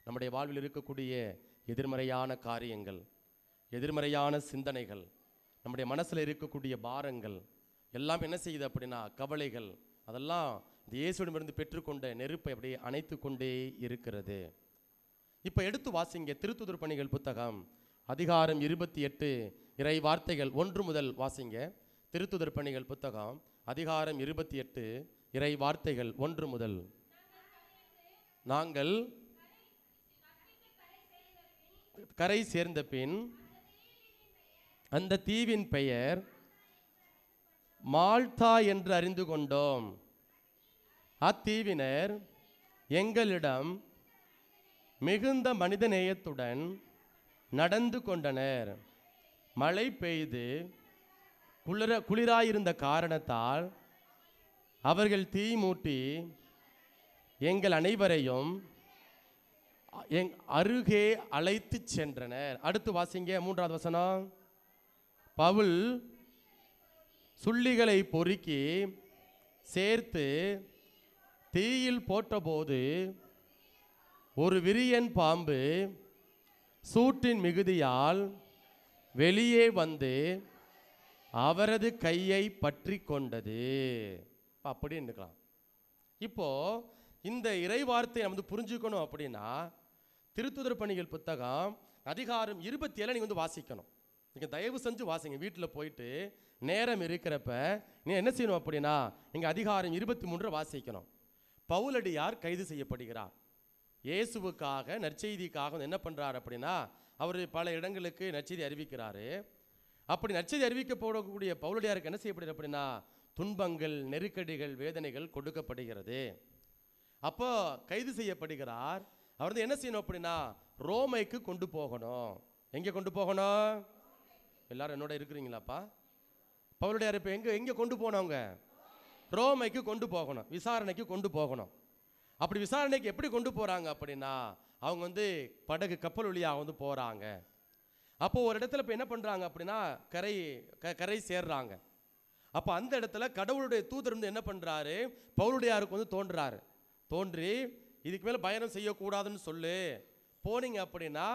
நம்முடைய வாழ்வில் இருக்கக்கூடிய எதிர்மறையான காரியங்கள், எதிர்மறையான சிந்தனைகள், நம்முடைய மனசில் இருக்கக்கூடிய பாரங்கள் எல்லாம் என்ன செய்யுது அப்படின்னா, கவலைகள், அதெல்லாம் இந்த இயேசுவிடமிருந்து பெற்றுக்கொண்ட நெருப்பை அப்படியே அணைத்து கொண்டே இருக்கிறது. இப்போ எடுத்து வாசிங்க திருத்துதர் பணிகள் புத்தகம் அதிகாரம் 28 இறை வார்த்தைகள் 1 முதல் வாசிங்க. திருத்துதர் பணிகள் புத்தகம் அதிகாரம் 28 இறை வார்த்தைகள் 1 முதல். நாங்கள் கரை சேர்ந்த பின் அந்த தீவின் பெயர் மால்தா என்று அறிந்து கொண்டோம். அத்தீவினர் எங்களிடம் மிகுந்த மனிதநேயத்துடன் நடந்து கொண்டனர். மழை பெய்து குளிராயிருந்த காரணத்தால் அவர்கள் தீ மூட்டி எங்கள் அனைவரையும் அருகே அழைத்து சென்றனர். அடுத்து வாசிங்க 3வது வசனம். பவுல் சுள்ளிகளை பொறுக்கி சேர்த்து தீயில் போட்டபோது ஒரு விரியன் பாம்பு சூட்டின் மிகுதியால் வெளியே வந்து அவரது கையை பற்றி கொண்டது. அப்படி இருக்கலாம். இப்போ இந்த இறை வார்த்தையை நம்ம புரிஞ்சுக்கணும் அப்படின்னா திருத்துதர் பணிகள் புத்தகம் அதிகாரம் 27 நீங்க வாசிக்கணும். நீங்க தயவு செஞ்சு வாசிங்க. வீட்டில் போயிட்டு நேரம் இருக்கிறப்ப நீ என்ன செய்யணும் அப்படின்னா நீங்க அதிகாரம் 23 வாசிக்கணும். பவுலடியார் கைது செய்யப்படுகிறார். இயேசுவுக்காக நற்செய்திக்காக என்ன பண்றாரு அப்படின்னா அவர் பல இடங்களுக்கு நற்செய்தி அறிவிக்கிறாரு. அப்படி நற்செய்தி அறிவிக்கப்படக்கூடிய பவுலடியாருக்கு என்ன செய்யப்படுகிறது அப்படின்னா துன்பங்கள், நெருக்கடிகள், வேதனைகள் கொடுக்கப்படுகிறது. அப்போ கைது செய்யப்படுகிறார். அவர் என்ன செய்யணும் அப்படின்னா ரோமைக்கு கொண்டு போகணும். எங்கே கொண்டு போகணும்? எல்லாரும் என்னோட இருக்கிறீங்களாப்பா? பவுலடியார் இப்போ எங்கே கொண்டு போனவங்க? ரோமைக்கு கொண்டு போகணும், விசாரணைக்கு கொண்டு போகணும். அப்படி விசாரணைக்கு எப்படி கொண்டு போகிறாங்க அப்படின்னா அவங்க படகு கப்பல் வழியாக போகிறாங்க. அப்போ ஒரு இடத்துல இப்போ என்ன பண்ணுறாங்க அப்படின்னா கரை சேர்றாங்க. அப்போ அந்த இடத்துல கடவுளுடைய தூதர் என்ன பண்ணுறாரு பவுலடியாருக்கு தோன்றுறாரு. தோன்றி இதுக்கு மேலே பயணம் செய்யக்கூடாதுன்னு சொல்லு, போனீங்க அப்படின்னா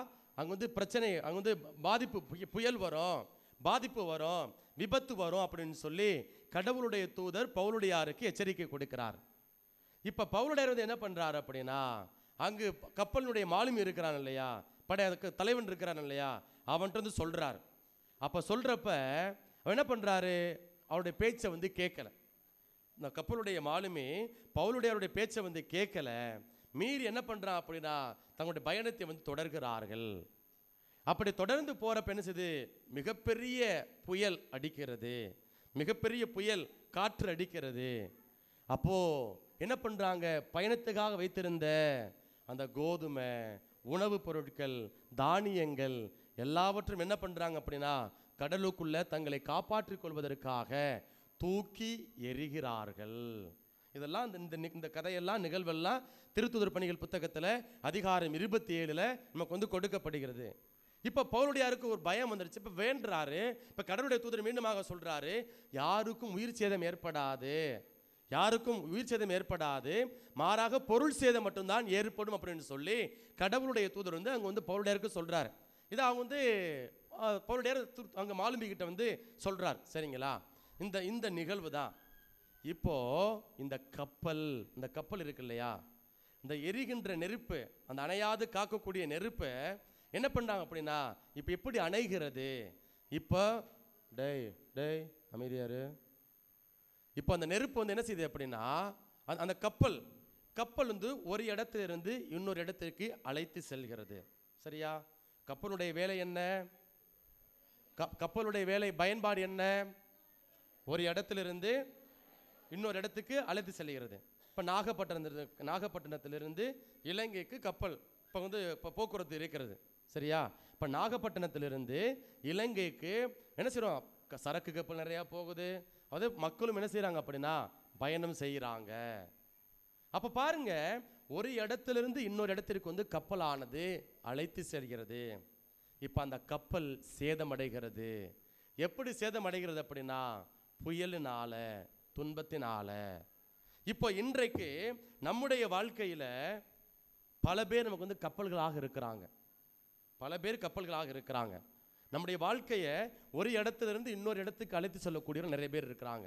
அங்கே பிரச்சனை, அங்கே பாதிப்பு, புயல் வரும், பாதிப்பு வரும், விபத்து வரும் அப்படின்னு சொல்லி கடவுளுடைய தூதர் பவுலடியாருக்கு எச்சரிக்கை கொடுக்கிறார். இப்போ பவுலடியார் என்ன பண்ணுறாரு அப்படின்னா அங்கு கப்பலினுடைய மாலுமி இருக்கிறான் இல்லையா, படைய தலைவன் இருக்கிறான் இல்லையா, அவன்கிட்ட சொல்கிறார். அப்போ சொல்கிறப்ப அவன் என்ன பண்ணுறாரு அவருடைய பேச்சை கேட்கல. இந்த கப்பலுடைய மாலுமி பவுலடியாருடைய பேச்சை கேட்கல. மீறி என்ன பண்ணுறான் அப்படின்னா தங்களுடைய பயணத்தை தொடர்கிறார்கள். அப்படி தொடர்ந்து போகிறப்ப என்ன செய்யுது, மிகப்பெரிய புயல் அடிக்கிறது, மிகப்பெரிய புயல் காற்று அடிக்கிறது. அப்போது என்ன பண்ணுறாங்க, பயணத்துக்காக வைத்திருந்த அந்த கோதுமை, உணவுப் பொருட்கள், தானியங்கள் எல்லாவற்றும் என்ன பண்ணுறாங்க அப்படின்னா கடலுக்குள்ளே தங்களை காப்பாற்றிக் கொள்வதற்காக தூக்கி எறிகிறார்கள். இதெல்லாம் இந்த கதையெல்லாம் நிகழ்வெல்லாம் திருத்துதர் பணிகள் புத்தகத்தில் அதிகாரம் 27 நமக்கு கொடுக்கப்படுகிறது. இப்போ பவுலடியாருக்கு ஒரு பயம் வந்துருச்சு. இப்போ வேண்டுறாரு. இப்போ கடவுளுடைய தூதர் மீண்டுமாக சொல்கிறாரு, யாருக்கும் உயிர் சேதம் ஏற்படாது, யாருக்கும் உயிர் சேதம் ஏற்படாது, மாறாக பொருள் சேதம் மட்டும்தான் ஏற்படும் அப்படின்னு சொல்லி கடவுளுடைய தூதர் அங்கே பவுலடியாருக்கு சொல்கிறார். இதை அவங்க பவுலடியார் அங்கே மாலுமி கிட்ட சொல்கிறார். சரிங்களா? இந்த நிகழ்வு தான் இப்போ இந்த கப்பல் இருக்கு இல்லையா, இந்த எரிகின்ற நெருப்பு, அந்த அணையாது காக்கக்கூடிய நெருப்பை என்ன பண்ணாங்க அப்படின்னா இப்போ எப்படி அணைகிறது? இப்போ டேய் அமைதியாரு. இப்போ அந்த நெருப்பு என்ன செய்யுது அப்படின்னா அந்த கப்பல் ஒரு இடத்திலிருந்து இன்னொரு இடத்திற்கு அழைத்து செல்கிறது. சரியா? கப்பலுடைய வேலை என்ன? கப்பலுடைய வேலை பயன்பாடு என்ன? ஒரு இடத்திலிருந்து இன்னொரு இடத்துக்கு அழைத்து செல்கிறது. இப்போ நாகப்பட்டினத்திலிருந்து இலங்கைக்கு கப்பல் இப்போ போக்குவரத்து இருக்கிறது. சரியா? இப்போ நாகப்பட்டினத்திலிருந்து இலங்கைக்கு என்ன செய்கிறோம், சரக்கு கப்பல் நிறையா போகுது. அது மக்களும் என்ன செய்கிறாங்க அப்படின்னா பயணம் செய்கிறாங்க. அப்போ பாருங்க, ஒரு இடத்திலிருந்து இன்னொரு இடத்திற்கு கப்பலானது அழைத்து செல்கிறது. இப்போ அந்த கப்பல் சேதமடைகிறது. எப்படி சேதமடைகிறது அப்படின்னா புயலினால, துன்பத்தினால. இப்போ இன்றைக்கு நம்முடைய வாழ்க்கையில் பல பேர் நமக்கு கப்பல்களாக இருக்கிறாங்க. பல பேர் கப்பல்களாக இருக்கிறாங்க. நம்முடைய வாழ்க்கையை ஒரு இடத்திலிருந்து இன்னொரு இடத்துக்கு அழைத்து செல்லக்கூடிய நிறைய பேர் இருக்கிறாங்க.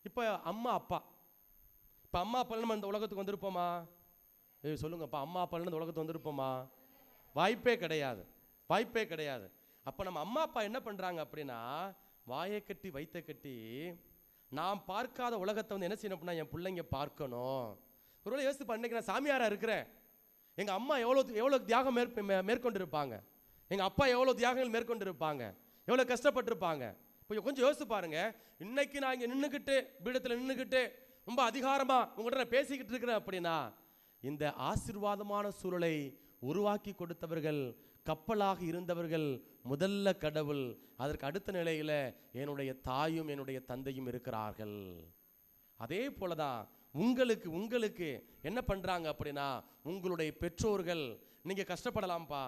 இப்போ அம்மா அப்பா நம்ம இந்த உலகத்துக்கு வந்திருப்போமா? சொல்லுங்கப்பா, அம்மா அப்பா இந்த உலகத்துக்கு வந்திருப்போமா? வாய்ப்பே கிடையாது, வாய்ப்பே கிடையாது. அப்போ நம்ம அம்மா அப்பா என்ன பண்ணுறாங்க அப்படின்னா வாயை கட்டி வைத்த கட்டி நான் பார்க்காத உலகத்தை என்ன செய்யணும் அப்படின்னா என் பிள்ளைங்க பார்க்கணும். ஒருவேளை யோசித்து அன்னைக்கு நான் சாமியாராக இருக்கிறேன், எங்கள் அம்மா எவ்வளோ தியாகம் மேற்கொண்டு இருப்பாங்க, எங்கள் அப்பா எவ்வளோ தியாகங்கள் மேற்கொண்டு இருப்பாங்க, எவ்வளோ கஷ்டப்பட்டிருப்பாங்க. இப்போ கொஞ்சம் யோசித்து பாருங்க. இன்னைக்கு நான் இங்கே நின்றுக்கிட்டு பீடத்தில் நின்றுக்கிட்டு ரொம்ப அதிகாரமாக உங்கள்கிட்ட நான் பேசிக்கிட்டு இருக்கிறேன் அப்படின்னா இந்த ஆசீர்வாதமான சூழலை உருவாக்கி கொடுத்தவர்கள், கப்பலாக இருந்தவர்கள் முதல்ல கடவுள். அதற்கு அடுத்த நிலையில் என்னுடைய தாயும் என்னுடைய தந்தையும் இருக்கிறார்கள். அதே போல தான் உங்களுக்கு என்ன பண்ணுறாங்க அப்படின்னா உங்களுடைய பெற்றோர்கள், நீங்கள் கஷ்டப்படலாம்ப்பா,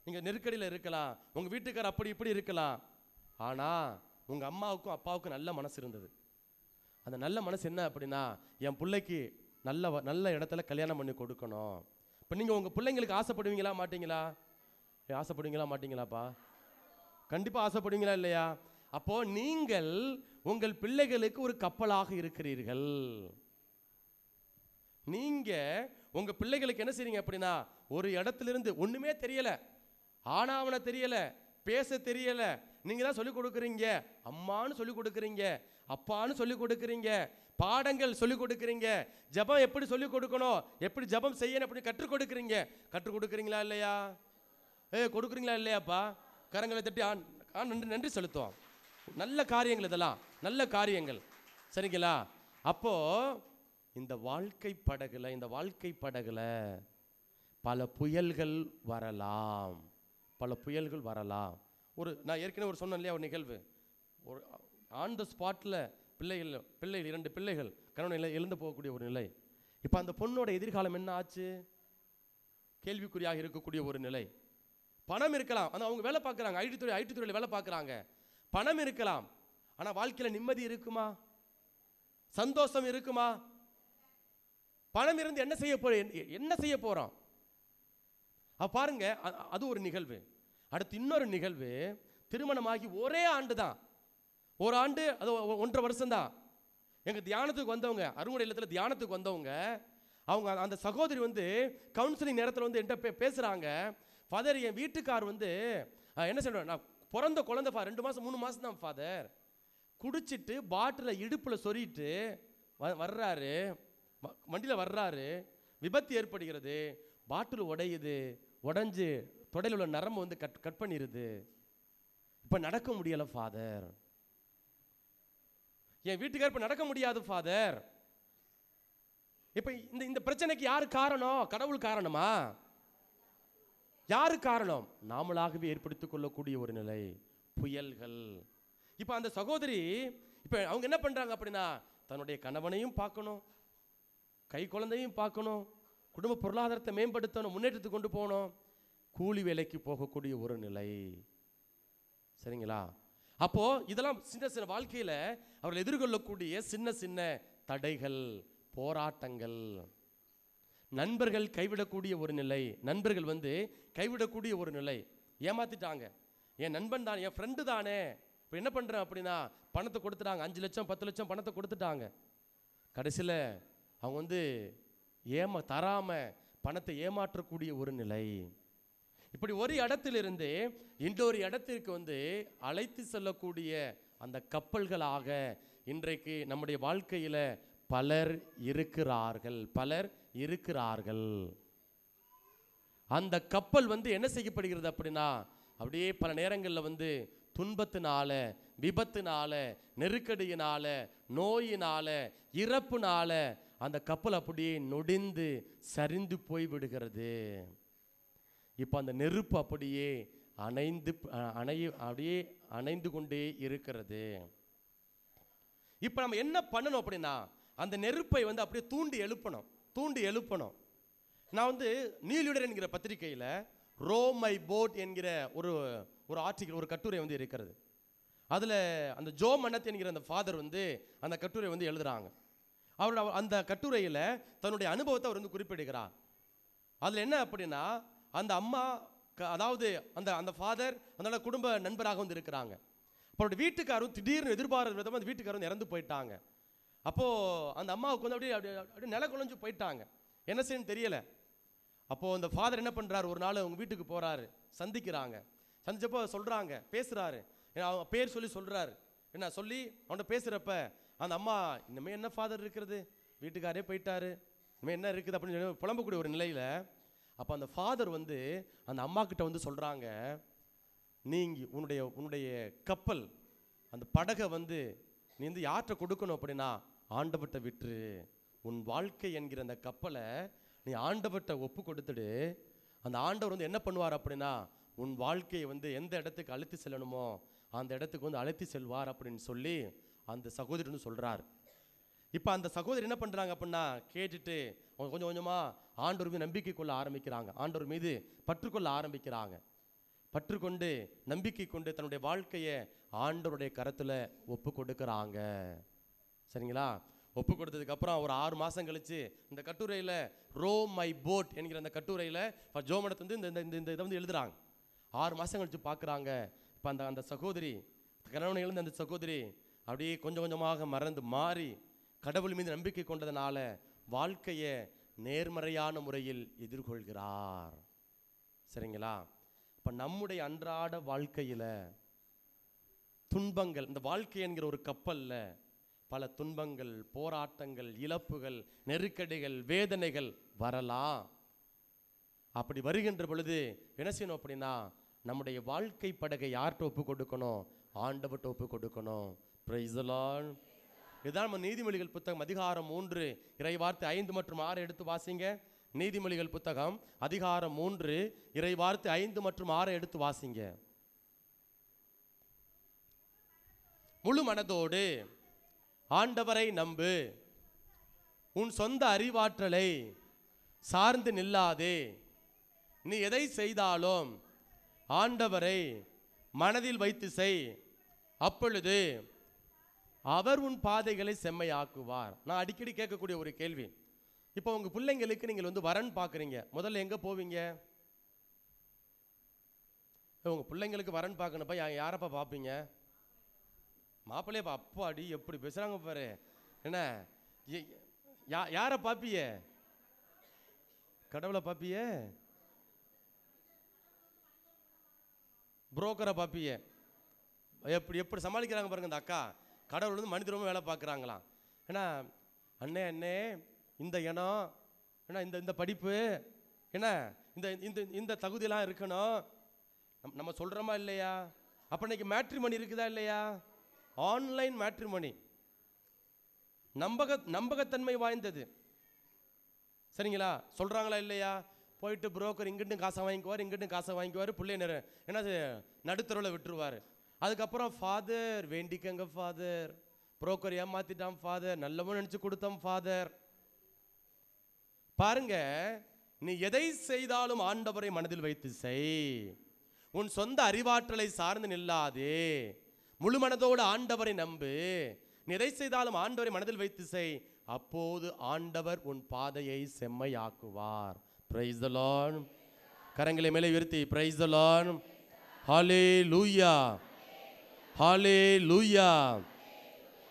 நீங்கள் நெருக்கடியில் இருக்கலாம், உங்கள் வீட்டுக்கார் அப்படி இப்படி இருக்கலாம், ஆனால் உங்கள் அம்மாவுக்கும் அப்பாவுக்கும் நல்ல மனசு இருந்தது. அந்த நல்ல மனசு என்ன அப்படின்னா என் பிள்ளைக்கு நல்ல இடத்துல கல்யாணம் பண்ணி கொடுக்கணும். இப்போ நீங்கள் உங்கள் பிள்ளைங்களுக்கு ஆசைப்படுவீங்களா மாட்டீங்களா? ஆசைப்படுவீங்களா மாட்டீங்களாப்பா? கண்டிப்பாக ஆசைப்படுவீங்களா இல்லையா? அப்போ நீங்கள் உங்கள் பிள்ளைகளுக்கு ஒரு கப்பலாக இருக்கிறீர்கள். நீங்க உங்க பிள்ளைகளுக்கு என்ன செய்றீங்க அப்படின்னா, ஒரு இடத்துல இருந்து ஒண்ணுமே தெரியல, ஆனாவன தெரியல, பேச தெரியல, நீங்க தான் சொல்லிக் கொடுக்குறீங்க. அம்மான்னு சொல்லிக் கொடுக்குறீங்க, அப்பான்னு சொல்லிக் கொடுக்குறீங்க, பாடங்கள் சொல்லிக் கொடுக்குறீங்க, ஜெபம் எப்படி சொல்லிக் கொடுக்கணும், எப்படி ஜெபம் செய்யணும் அப்படி கற்றுக் கொடுக்குறீங்க. கற்றுக் கொடுக்குறீங்களா இல்லையா? கொடுக்குறீங்களா இல்லையாப்பா? கரங்களை தட்டி நன்றி நன்றி செலுத்துவோம். நல்ல காரியங்கள், இதெல்லாம் நல்ல காரியங்கள். சரிங்களா? அப்போ இந்த வாழ்க்கை படகுல பல புயல்கள் வரலாம், நான் ஏற்கனவே சொன்னேன் இல்லையா, ஒரு நிகழ்வு, ஒரு ஆன் த ஸ்பாட்டில் பிள்ளைகள் 2 பிள்ளைகள் கணவனை எழுந்து போகக்கூடிய ஒரு நிலை. இப்போ அந்த பொண்ணோட எதிர்காலம் என்ன ஆச்சு? கேள்விக்குறியாக இருக்கக்கூடிய ஒரு நிலை. பணம் இருக்கலாம், அவங்க வேலை பார்க்குறாங்க, ஐடி துறையில் வேலை பார்க்குறாங்க, பணம் இருக்கலாம், ஆனால் வாழ்க்கையில் நிம்மதி இருக்குமா? சந்தோஷம் இருக்குமா? பணம் இருந்து என்ன செய்ய போறோம்? பாருங்க, அது ஒரு நிகழ்வு. அடுத்து இன்னொரு நிகழ்வு, திருமணமாகி ஒரே ஆண்டு தான், ஒரு ஆண்டு, அது 1.5 வருஷம் தான். எங்க தியானத்துக்கு வந்தவங்க, அருங்குடை இல்லத்தில் தியானத்துக்கு வந்தவங்க, அவங்க அந்த சகோதரி கவுன்சிலிங் நேரத்தில் என்கிட்ட பேசுறாங்க. ஃபாதர், என் வீட்டுக்கார் என்ன சொல்றேன், நான் பிறந்த குழந்தை 2 மாசம் 3 மாசம் தான் ஃபாதர், குடிச்சிட்டு பாட்டில் இடுப்பில் சொறிட்டு வர்றாரு, வண்டியில் வர்றாரு, விபத்து ஏற்படுகிறது, பாட்டில் உடைஞ்சு தொடையில் உள்ள நரம்பு கட் பண்ணிடுது, இப்போ நடக்க முடியலை ஃபாதர், என் வீட்டுக்கார் இப்போ நடக்க முடியாது ஃபாதர். இப்போ இந்த பிரச்சனைக்கு யாரு காரணம்? கடவுள் காரணமா? யாரு காரணம்? நாமளாகவே ஏற்படுத்திக் கொள்ளக்கூடிய ஒரு நிலை, புயல்கள். இப்போ அந்த சகோதரி இப்போ அவங்க என்ன பண்றாங்க அப்படின்னா, தன்னுடைய கணவனையும் பார்க்கணும், கை குழந்தையும் பார்க்கணும், குடும்ப பொருளாதாரத்தை மேம்படுத்தணும், முன்னேற்றத்துக்கு கொண்டு போகணும், கூலி வேலைக்கு போகக்கூடிய ஒரு நிலை. சரிங்களா? அப்போ இதெல்லாம் சின்ன சின்ன வாழ்க்கையில அவர்கள் எதிர்கொள்ளக்கூடிய சின்ன சின்ன தடைகள், போராட்டங்கள். நண்பர்கள் கைவிடக்கூடிய ஒரு நிலை, நண்பர்கள் கைவிடக்கூடிய ஒரு நிலை. ஏமாத்திட்டாங்க, என் நண்பன் தான், என் ஃப்ரெண்டு தானே, இப்போ என்ன பண்ணுறேன் அப்படின்னா பணத்தை கொடுத்துட்டாங்க, 5 லட்சம் 10 லட்சம் பணத்தை கொடுத்துட்டாங்க. கடைசியில் அவங்க தராம பணத்தை ஏமாற்றக்கூடிய ஒரு நிலை. இப்படி ஒரு இடத்திலிருந்து இன்னொரு இடத்திற்கு அழைத்து செல்லக்கூடிய அந்த கப்பல்களாக இன்றைக்கு நம்முடைய வாழ்க்கையில் பலர் இருக்கிறார்கள். அந்த கப்பல் என்ன செய்யப்படுகிறது அப்படின்னா, அப்படியே பல நேரங்களில் துன்பத்தினால, விபத்தினால, நெருக்கடியினால, நோயினால, இறப்புனால அந்த கப்பல் அப்படியே நொடிந்து சரிந்து போய் விடுகிறது. இப்போ அந்த நெருப்பு அப்படியே அணைந்து கொண்டே இருக்கிறது. இப்போ நம்ம என்ன பண்ணணும் அப்படின்னா, அந்த நெருப்பை அப்படியே தூண்டி எழுப்பணும். நான் நீலியுடர் என்கிற பத்திரிகையில் ரோ மை போட் என்கிற ஒரு ஆர்டிகல், ஒரு கட்டுரை இருக்கிறது. அதில் அந்த ஜோ மன்னத் என்கிற அந்த ஃபாதர் அந்த கட்டுரை எழுதுறாங்க. அவரோட அந்த கட்டுரையில் தன்னுடைய அனுபவத்தை அவர் குறிப்பிடுகிறார். அதில் என்ன அப்படின்னா, அந்த அம்மா, அதாவது அந்த ஃபாதர் அதனால குடும்ப நண்பராக இருக்கிறாங்க. அவருடைய வீட்டுக்காரும் திடீர்னு எதிர்பாராத விதமாக அந்த வீட்டுக்காரர் இறந்து போயிட்டாங்க. அப்போது அந்த அம்மாவுக்கு அப்படியே நில குழஞ்சு போயிட்டாங்க, என்ன செய்யணும்னு தெரியலை. அப்போது அந்த ஃபாதர் என்ன பண்ணுறாரு, ஒரு நாள் அவங்க வீட்டுக்கு போகிறாரு, சந்திச்சப்போ சொல்கிறாங்க, பேசுகிறாரு, அவங்க பேர் சொல்கிறாரு, என்ன சொல்லி அவன்கிட்ட பேசுகிறப்ப அந்த அம்மா, இனிமேல் என்ன ஃபாதர் இருக்கிறது, வீட்டுக்காரே போயிட்டாரு, இனிமேல் என்ன இருக்குது அப்படின்னு சொல்லி புலம்பக்கூடிய ஒரு நிலையில், அப்போ அந்த ஃபாதர் அந்த அம்மா கிட்ட சொல்கிறாங்க, நீங்கள் உன்னுடைய கப்பல், அந்த படகை நீ யார்கிட்ட கொடுக்கணும் அப்படின்னா ஆண்டவர்கிட்ட விட்டுரு. உன் வாழ்க்கை என்கிற அந்த கப்பலை நீ ஆண்டவர்கிட்ட ஒப்பு கொடுத்துடு. அந்த ஆண்டவர் என்ன பண்ணுவார் அப்படின்னா, உன் வாழ்க்கையை எந்த இடத்துக்கு அழைத்து செல்லணுமோ அந்த இடத்துக்கு அழைத்து செல்வார் அப்படின்னு சொல்லி அந்த சகோதரி சொல்கிறார். இப்போ அந்த சகோதரி என்ன பண்ணுறாங்க அப்படின்னா, கேட்டுட்டு அவங்க கொஞ்சம் கொஞ்சமாக ஆண்டவர் மீது நம்பிக்கை கொள்ள ஆரம்பிக்கிறாங்க, ஆண்டவர் மீது பற்றுக்கொள்ள ஆரம்பிக்கிறாங்க. பற்றுக்கொண்டு நம்பிக்கை கொண்டு தன்னுடைய வாழ்க்கையை ஆண்டவருடைய கரத்தில் ஒப்பு கொடுக்குறாங்க. சரிங்களா? ஒப்பு கொடுத்ததுக்கப்புறம் ஒரு 6 மாதம் கழித்து இந்த கட்டுரையில் ரோ மை போட் என்கிற அந்த கட்டுரையில் ஜோமனத்தை இந்த இதை எழுதுகிறாங்க. 6 மாதம் கழித்து பார்க்குறாங்க, இப்போ அந்த சகோதரி, கணவனை இழந்த அந்த சகோதரி அப்படியே கொஞ்சம் கொஞ்சமாக மாறி கடவுள் மீது நம்பிக்கை கொண்டதுனால வாழ்க்கையை நேர்மறையான முறையில் எதிர்கொள்கிறார். சரிங்களா? இப்போ நம்முடைய அன்றாட வாழ்க்கையில் துன்பங்கள், இந்த வாழ்க்கை என்கிற ஒரு கப்பலில் பல துன்பங்கள், போராட்டங்கள், இழப்புகள், நெருக்கடிகள், வேதனைகள் வரலாம். அப்படி வருகின்ற பொழுது என்ன செய்யணும் அப்படின்னா, நம்முடைய வாழ்க்கை படகை யார்கிட்ட ஒப்பு கொடுக்கணும்? ஆண்டவர்கிட்ட ஒப்பு கொடுக்கணும். Price the Lord. இதுதான் நம்ம நீதிமொழிகள் புத்தகம் அதிகாரம் 3 இறைவார்த்தை 5 மற்றும் 6 எடுத்து வாசிங்க. நீதிமொழிகள் புத்தகம் அதிகாரம் 3 இறைவார்த்தை 5 மற்றும் 6 எடுத்து வாசிங்க. முழு மனதோடு ஆண்டவரை நம்பு, உன் சொந்த அறிவாற்றலை சார்ந்து நில்லாதே. நீ எதை செய்தாலும் ஆண்டவரை மனதில் வைத்து செய், அப்பொழுது அவர் உன் பாதைகளை செம்மையாக்குவார். நான் அடிக்கடி கேட்கக்கூடிய ஒரு கேள்வி, இப்போ உங்க பிள்ளைங்களுக்கு நீங்கள் வரன் பார்க்குறீங்க, முதல்ல எங்க போவீங்க? உங்க பிள்ளைங்களுக்கு வரன் பார்க்கணுப்பா, யாரப்பா பார்ப்பீங்க? மாப்பிள்ளையப்பா. அப்பாடி எப்படி பேசுறாங்க பாரு. என்ன யாரை பார்ப்பிய? கடவுளை பார்ப்பிய? புரோக்கரை பார்ப்பிய? எப்படி எப்படி சமாளிக்கிறாங்க பாருங்க இந்த அக்கா. கடவுள் மனிதரும் வேலை பார்க்குறாங்களாம். ஏன்னா அண்ணே அண்ணே இந்த இனம், ஏன்னா இந்த படிப்பு, என்ன இந்த இந்த இந்த தகுதியெல்லாம் இருக்கணும், நம்ம சொல்கிறோமா இல்லையா? அப்போ இன்னைக்கு மேட்ரிமோனி இருக்குதா இல்லையா? ஆன்லைன் மேட்ரிமோனி நம்பகத்தன்மை வாய்ந்தது. சரிங்களா? சொல்கிறாங்களா இல்லையா? போயிட்டு புரோக்கர் இங்கிட்டும் காசை வாங்கிக்குவார், இங்கிட்டும் காசை வாங்கிக்குவார், பிள்ளைய என்ன நடுத்தரவில் விட்டுருவார். அதுக்கப்புறம் ஃபாதர் வேண்டிக்கங்க ஃபாதர், புரோக்கர் ஏமாத்திட்டான் ஃபாதர், நல்லவன் நினச்சி கொடுத்தோம் ஃபாதர். பாருங்க, நீ எதை செய்தாலும் ஆண்டவரை மனதில் வைத்து செய், உன் சொந்த அறிவாற்றலை சார்ந்து நில்லாதே, முழு மனதோடு ஆண்டவரை நம்பு. நீ எதை செய்தாலும் ஆண்டவரை மனதில் வைத்து செய், அப்போது ஆண்டவர் உன் பாதையை செம்மையாக்குவார். Price the Lord. கரங்களை மேலே உயர்த்தி பிரைஸ் தி லார்ட். ஹல்லேலூயா, ஹல்லேலூயா.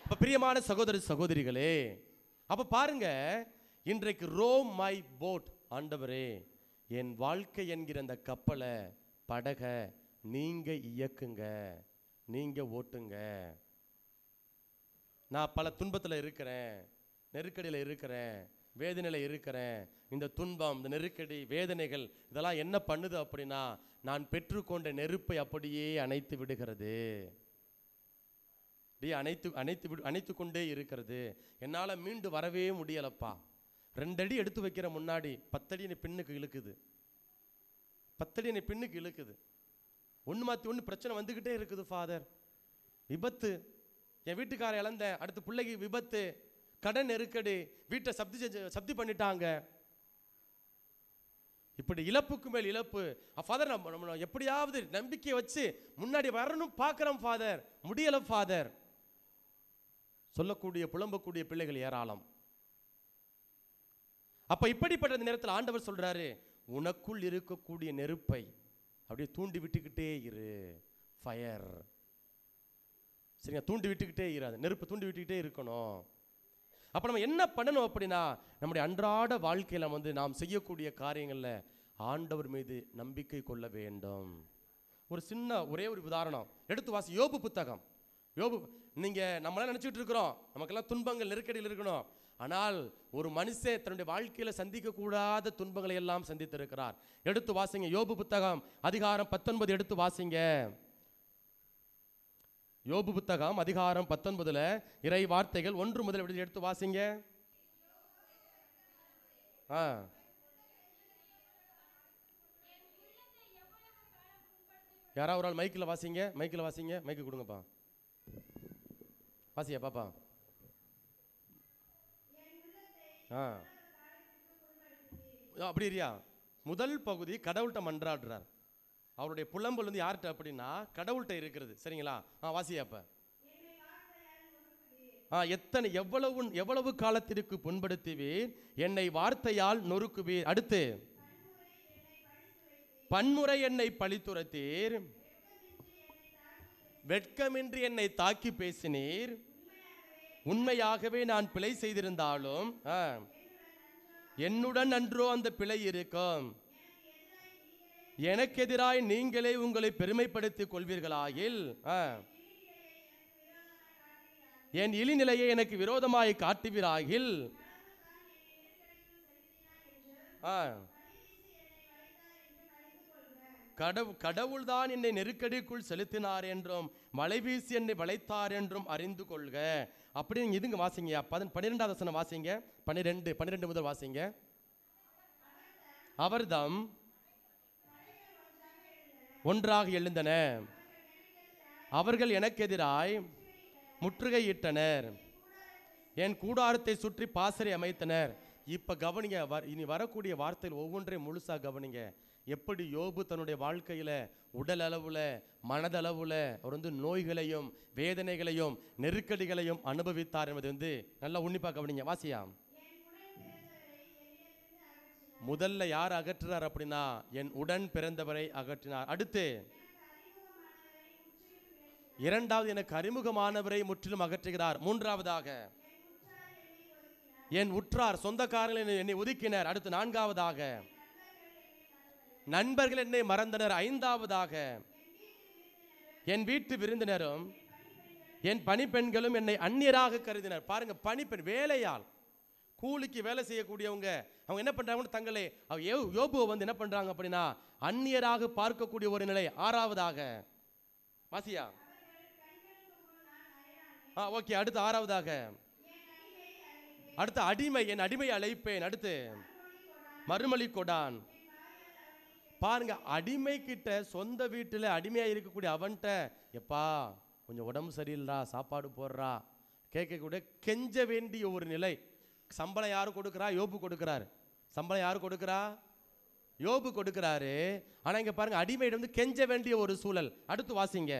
அப்ப பிரியமான சகோதர சகோதரிகளே, அப்ப பாருங்க, இன்றைக்கு ரோம் மை போட், ஆண்டவரே என் வாழ்க்கை என்கிற அந்த கப்பலை, படக நீங்க இயக்குங்க, நீங்க ஓட்டுங்க. நான் பல துன்பத்தில் இருக்கிறேன், நெருக்கடியில் இருக்கிறேன், வேதனையில் இருக்கிறேன். இந்த துன்பம், இந்த நெருக்கடி, வேதனைகள் இதெல்லாம் என்ன பண்ணுது அப்படின்னா, நான் பெற்றுக்கொண்ட நெருப்பை அப்படியே அணைத்து விடுகிறது, அணைத்து கொண்டே இருக்கிறது. என்னால் மீண்டு வரவே முடியலப்பா. 2 அடி எடுத்து வைக்கிற முன்னாடி 10 அடி என்னை பின்னுக்கு இழுக்குது, 10 அடி என்னை பின்னுக்கு இழுக்குது. ஒன்று மாற்றி ஒன்று பிரச்சனை வந்துக்கிட்டே இருக்குது ஃபாதர். விபத்து, என் வீட்டுக்காரை இழந்தேன், அடுத்து பிள்ளைக்கு விபத்து, கடன் நெருக்கடி, வீட்டை சப்தி பண்ணிட்டாங்க. இப்படி இழப்புக்கு மேல் இழப்பு. ஃபாதர் நம்ம எப்படியாவது நம்பிக்கையை வச்சு முன்னாடி வரணும் பார்க்குறோம் ஃபாதர், முடியலை ஃபாதர். சொல்லக்கூடிய புலம்பக்கூடிய பிள்ளைகள் ஏராளம். அப்ப இப்படிப்பட்ட நேரத்தில் ஆண்டவர் சொல்றாரு, உனக்குள் இருக்கக்கூடிய நெருப்பை அப்படியே தூண்டி விட்டுக்கிட்டே இரு. ஃபயர், சரிங்க, தூண்டி விட்டுக்கிட்டே இரு. நெருப்பு தூண்டி விட்டுக்கிட்டே இருக்கணும். அப்போ நம்ம என்ன பண்ணணும் அப்படின்னா, நம்முடைய அன்றாட வாழ்க்கையில் நாம் செய்யக்கூடிய காரியங்களில் ஆண்டவர் மீது நம்பிக்கை கொள்ள வேண்டும். ஒரு சின்ன ஒரே ஒரு உதாரணம் எடுத்து வாசி. யோபு புத்தகம். யோபு, நீங்கள் நம்மளாம் நினச்சிக்கிட்டு இருக்கிறோம் நமக்கெல்லாம் துன்பங்கள் நெருக்கடியில் இருக்கணும். ஆனால் ஒரு மனுஷன் தன்னுடைய வாழ்க்கையில் சந்திக்கக்கூடாத துன்பங்களை எல்லாம் சந்தித்திருக்கிறார். எடுத்து வாசிங்க, யோபு புத்தகம் அதிகாரம் 19 எடுத்து வாசிங்க. யோபு புத்தகம் அதிகாரம் 19 இறை வார்த்தைகள் 1 முதல் எடுத்து வாசிங்க. யாராவது ஒரு ஆள் மைக்கில் வாசிங்க, மைக்கில் வாசிங்க, மைக்கு கொடுங்கப்பா. வாசியா பாப்பா. அப்படி இல்லையா? முதல் பகுதி கடவுள்கிட்ட மன்றாடுறார். அவருடைய புலம்பல் யார்கிட்ட அப்படின்னா கடவுள்கிட்ட இருக்கிறது. சரிங்களா? வாசியாப்ப. எவ்வளவு காலத்திற்கு புண்படுத்துவீர், என்னை வார்த்தையால் நொறுக்குவீர். அடுத்து, பன்முறை என்னை பழித்துரைத்தீர், வெட்கமின்றி என்னை தாக்கி பேசினீர். உண்மையாகவே நான் பிழை செய்திருந்தாலும் என்னுடன் அன்றோ அந்த பிழை இருக்கும். எனக்கு எதிராய் நீங்களே உங்களை பெருமைப்படுத்திக் கொள்வீர்களாகில் என் இழிநிலையை எனக்கு விரோதமாய் காட்டுவீராகில் கடவுள்தான் என்னை நெருக்கடிக்குள் செலுத்தினார் என்றும் மலை வீசி என்னை வளைத்தார் என்றும் அறிந்து கொள்க. அப்படி நீங்க இதுங்க வாசிங்க. 12வது வசனம் வாசிங்க. 12 முதல் வாசிங்க. அவர்தம் ஒன்றாக எழுந்தன, அவர்கள் எனக்கு எதிராய் முற்றுகையிட்டனர், என் கூடாரத்தை சுற்றி பாசறை அமைத்தனர். இப்ப கவனிங்க, இனி வரக்கூடிய வார்த்தையில் ஒவ்வொன்றையும் முழுசா கவனிங்க. எப்படி யோபு தன்னுடைய வாழ்க்கையில உடல் அளவுல மனதளவுல அவர் நோய்களையும் வேதனைகளையும் நெருக்கடிகளையும் அனுபவித்தார் என்பது நல்லா உன்னிப்பா கவனிங்க. வாசியா. முதல்ல யார் அகற்றினார் அப்படின்னா என் உடன் பிறந்தவரை அகற்றினார். அடுத்து இரண்டாவது எனக்கு அறிமுகமானவரை முற்றிலும் அகற்றுகிறார். மூன்றாவதாக என் உற்றார் சொந்தக்காரர்கள் என்னை ஒதுக்கினர். அடுத்து நான்காவதாக நண்பர்கள் என்னை மறந்தனர். ஐந்தாவதாக என் வீட்டு விருந்தினரும் என் பணிப்பெண்களும் என்னை அந்நியராக கருதினர். பாருங்க, பணிப்பெண் வேலையால் கூலிக்கு வேலை செய்யக்கூடியவங்க அவங்க என்ன பண்றாங்க, தங்களை யோபுவை என்ன பண்றாங்க அப்படின்னா அந்நியராக பார்க்கக்கூடிய ஒரு நிலை. ஆறாவதாக வாசியா. ஓகே, அடுத்து ஆறாவதாக அடுத்து அடிமை, என் அடிமை அழைப்பேன். அடுத்து மறுமொழி கொடான். பாருங்க, அடிமை கிட்ட சொந்த வீட்டில் அடிமையா இருக்கக்கூடிய அவன்கிட்ட எப்பா கொஞ்சம் உடம்பு சரியில்லா சாப்பாடு போடுறா கேட்கக்கூடிய கெஞ்ச வேண்டிய ஒரு நிலை. சம்பளம் யாரு கொடுக்கிறா? யோபு கொடுக்கிறாரு. சம்பளம் யாரு கொடுக்கிறா? யோபு கொடுக்கிறாரு. ஆனா இங்க பாருங்க, அடிமையிடம் கெஞ்ச வேண்டிய ஒரு சூழல். அடுத்து வாசிங்க.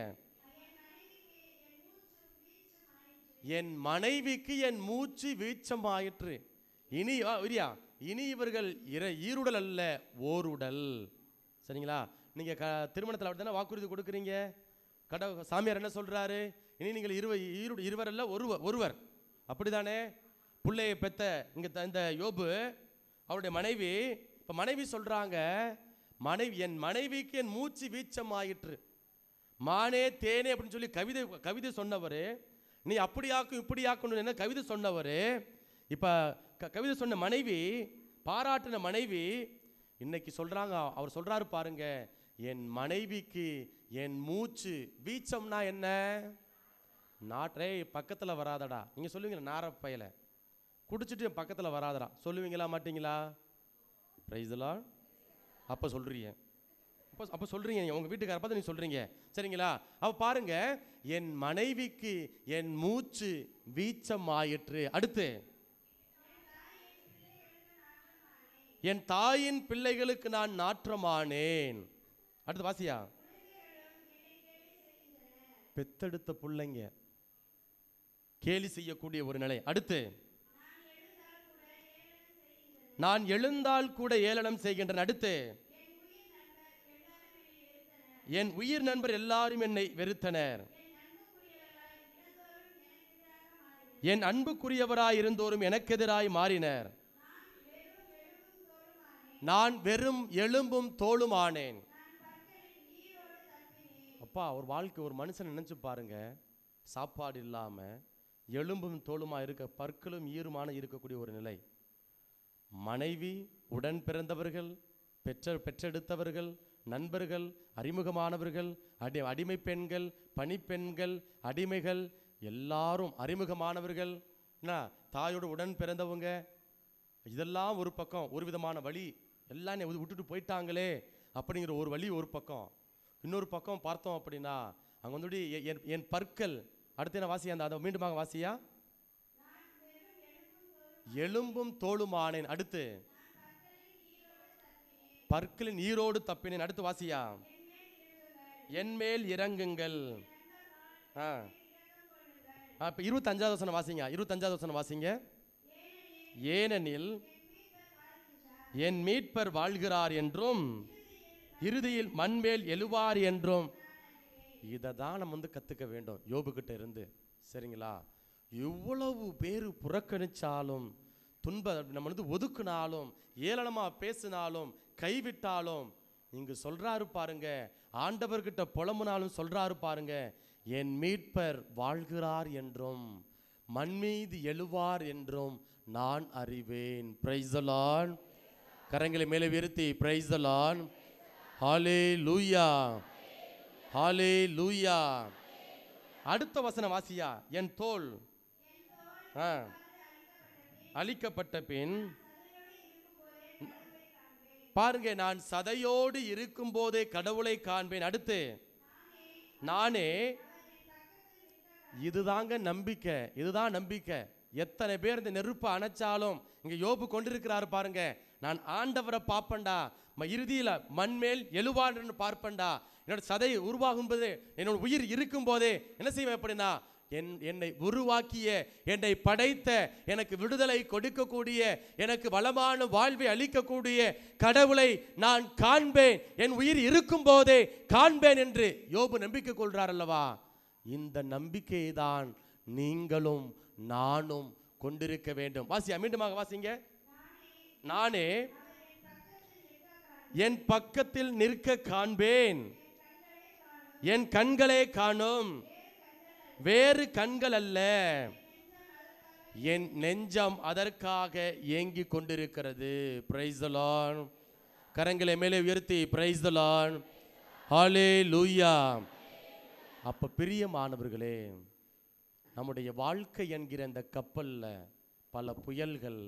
என் மனைவிக்கு என் மூச்சு வீச்சமாயிற்று. இனி இவர்கள் ஈருடல் அல்ல ஓருடல். சரிங்களா? நீங்க திருமணத்தில் அப்படித்தானே வாக்குறுதி கொடுக்குறீங்க. சாமியார் என்ன சொல்றாரு? இனி நீங்கள் இருவர் அல்ல ஒருவர். அப்படிதானே? பிள்ளையை பெத்த இந்த யோபு அவருடைய மனைவி, இப்ப மனைவி சொல்றாங்க, என் மனைவிக்கு என் மூச்சு வீச்சம் ஆயிற்று. மானே தேனே அப்படின்னு சொல்லி கவிதை சொன்னவர், நீ அப்படியாக்கும் இப்படியாக்கணும் என்ன கவிதை சொன்னவர், இப்ப கவிதை சொன்ன மனைவி, பாராட்டின மனைவி இன்னைக்கு சொல்றாங்க. அவர் சொல்றாரு பாருங்க, என் மனைவிக்கு என் மூச்சு வீச்சம்னா என்ன? நாட்டே பக்கத்துல வராதடா. நீங்க சொல்லுவீங்க, நாரப்பையில குடிச்சிட்டு பக்கத்துல வராதடா சொல்லுவீங்களா மாட்டீங்களா? Price the Lord. அப்ப சொல்றீங்க, அப்ப சொல்றீங்க, உங்க வீட்டுக்கார பார்த்து நீங்க சொல்றீங்க. சரிங்களா? அப்ப பாருங்க, என் மனைவிக்கு என் மூச்சு வீச்சம் ஆயிற்று. அடுத்து என் தாயின் பிள்ளைகளுக்கு நான் நாற்றமானேன். அடுத்து வாசியா. பெத்தெடுத்த பிள்ளைங்க கேலி செய்யக்கூடிய ஒரு நிலை. அடுத்து நான் எழுந்தால் கூட ஏளனம் செய்கின்றன. அடுத்து என் உயிர் நண்பர் எல்லாரும் என்னை வெறுத்தனர். என் அன்புக்குரியவராய் இருந்தோரும் எனக்கு எதிராய் மாறினர். நான் வெறும் எலும்பும் தோளும் ஆனேன். அப்பா, ஒரு வாழ்க்கை ஒரு மனுஷன் நினைச்சு பாருங்க, சாப்பாடு இல்லாம எலும்பும் தோளுமா இருக்க, பற்களும் ஈருமான இருக்கக்கூடிய ஒரு நிலை. மனைவி, உடன் பிறந்தவர்கள், பெற்றெடுத்தவர்கள், நண்பர்கள், அறிமுகமானவர்கள், அடிமை பெண்கள், பணிப்பெண்கள், அடிமைகள், எல்லாரும் அறிமுகமானவர்கள், தாயோடு உடன் பிறந்தவங்க, இதெல்லாம் ஒரு பக்கம். ஒரு விதமான வழி, எல்லாம் விட்டுட்டு போயிட்டாங்களே அப்படிங்கிற ஒரு வழி ஒரு பக்கம். இன்னொரு பக்கம் பார்த்தோம் அப்படின்னா அங்க என் பற்கள். அடுத்து என்ன வாசியா? அந்த மீண்டுமாக வாசியா. எலும்பும் தோளுமானேன். அடுத்து பற்களின் ஈரோடு தப்பினேன். அடுத்து வாசியா. என் மேல் இறங்குங்கள். 25வது வசனம் வாசிங்க. 25வது வசனம் வாசிங்க. ஏனெனில் என் மீட்பர் வாழ்கிறார் என்றும் இறுதியில் மண்மேல் எழுவார் என்றும். இதை தான் நம்ம கத்துக்க வேண்டும் யோபு கிட்ட இருந்து. சரிங்களா? எவ்வளவு பேர் புறக்கணிச்சாலும் நம்ம வந்து ஒதுக்குனாலும், ஏளனமா பேசினாலும், கைவிட்டாலும், இங்கு சொல்றாரு பாருங்க, ஆண்டவர்கிட்ட புலம்புனாலும் சொல்றாரு பாருங்க, என் மீட்பர் வாழ்கிறார் என்றும் மண்மீது எழுவார் என்றும் நான் அறிவேன். Price the Lord. கரங்களை மேலே உயர்த்தி பிரைஸ் தி லார்ட். ஹல்லேலூயா, ஹல்லேலூயா. அடுத்த வசனம் வாசியா. என் தோல் அழிக்கப்பட்ட பின் பாருங்க, நான் சதையோடு இருக்கும் போதே கடவுளை காண்பேன். அடுத்து நானே. இதுதாங்க நம்பிக்கை, இதுதான் நம்பிக்கை. எத்தனை பேர் இந்த நெருப்பை அணைச்சாலும், இங்க யோபு கொண்டிருக்கிறாரு பாருங்க, நான் ஆண்டவரை பார்ப்பேன்டா, இறுதியில மண்மேல் எழுவான்னு பார்ப்பேன்டா, என்னோட சதை உருவாகும் போதே, என்னோட உயிர் இருக்கும் போதே என்ன செய்வேன் அப்படின்னா, என்னை உருவாக்கிய, என்னை படைத்த, எனக்கு விடுதலை கொடுக்கக்கூடிய, எனக்கு வளமான வாழ்வை அளிக்கக்கூடிய கடவுளை நான் காண்பேன், என் உயிர் இருக்கும் போதே காண்பேன் என்று யோபு நம்பிக்கை கொள்றார் அல்லவா. இந்த நம்பிக்கையை தான் நீங்களும் நானும் கொண்டிருக்க வேண்டும். வாசியா, மீண்டுமாக வாசிங்க. நானே என் பக்கத்தில் நிற்க காண்பேன், என் கண்களே காணும், வேறு கண்கள் அல்ல, என் நெஞ்சம் அதற்காக ஏங்கிக் கொண்டிருக்கிறது. Price the Lord. கரங்களை மேலே உயர்த்தி பிரைஸ் தி லார்ட். ஹல்லேலூயா. அப்ப பிரியமானவர்களே, நம்முடைய வாழ்க்கை என்கிற இந்த கப்பல்ல பல புயல்கள்,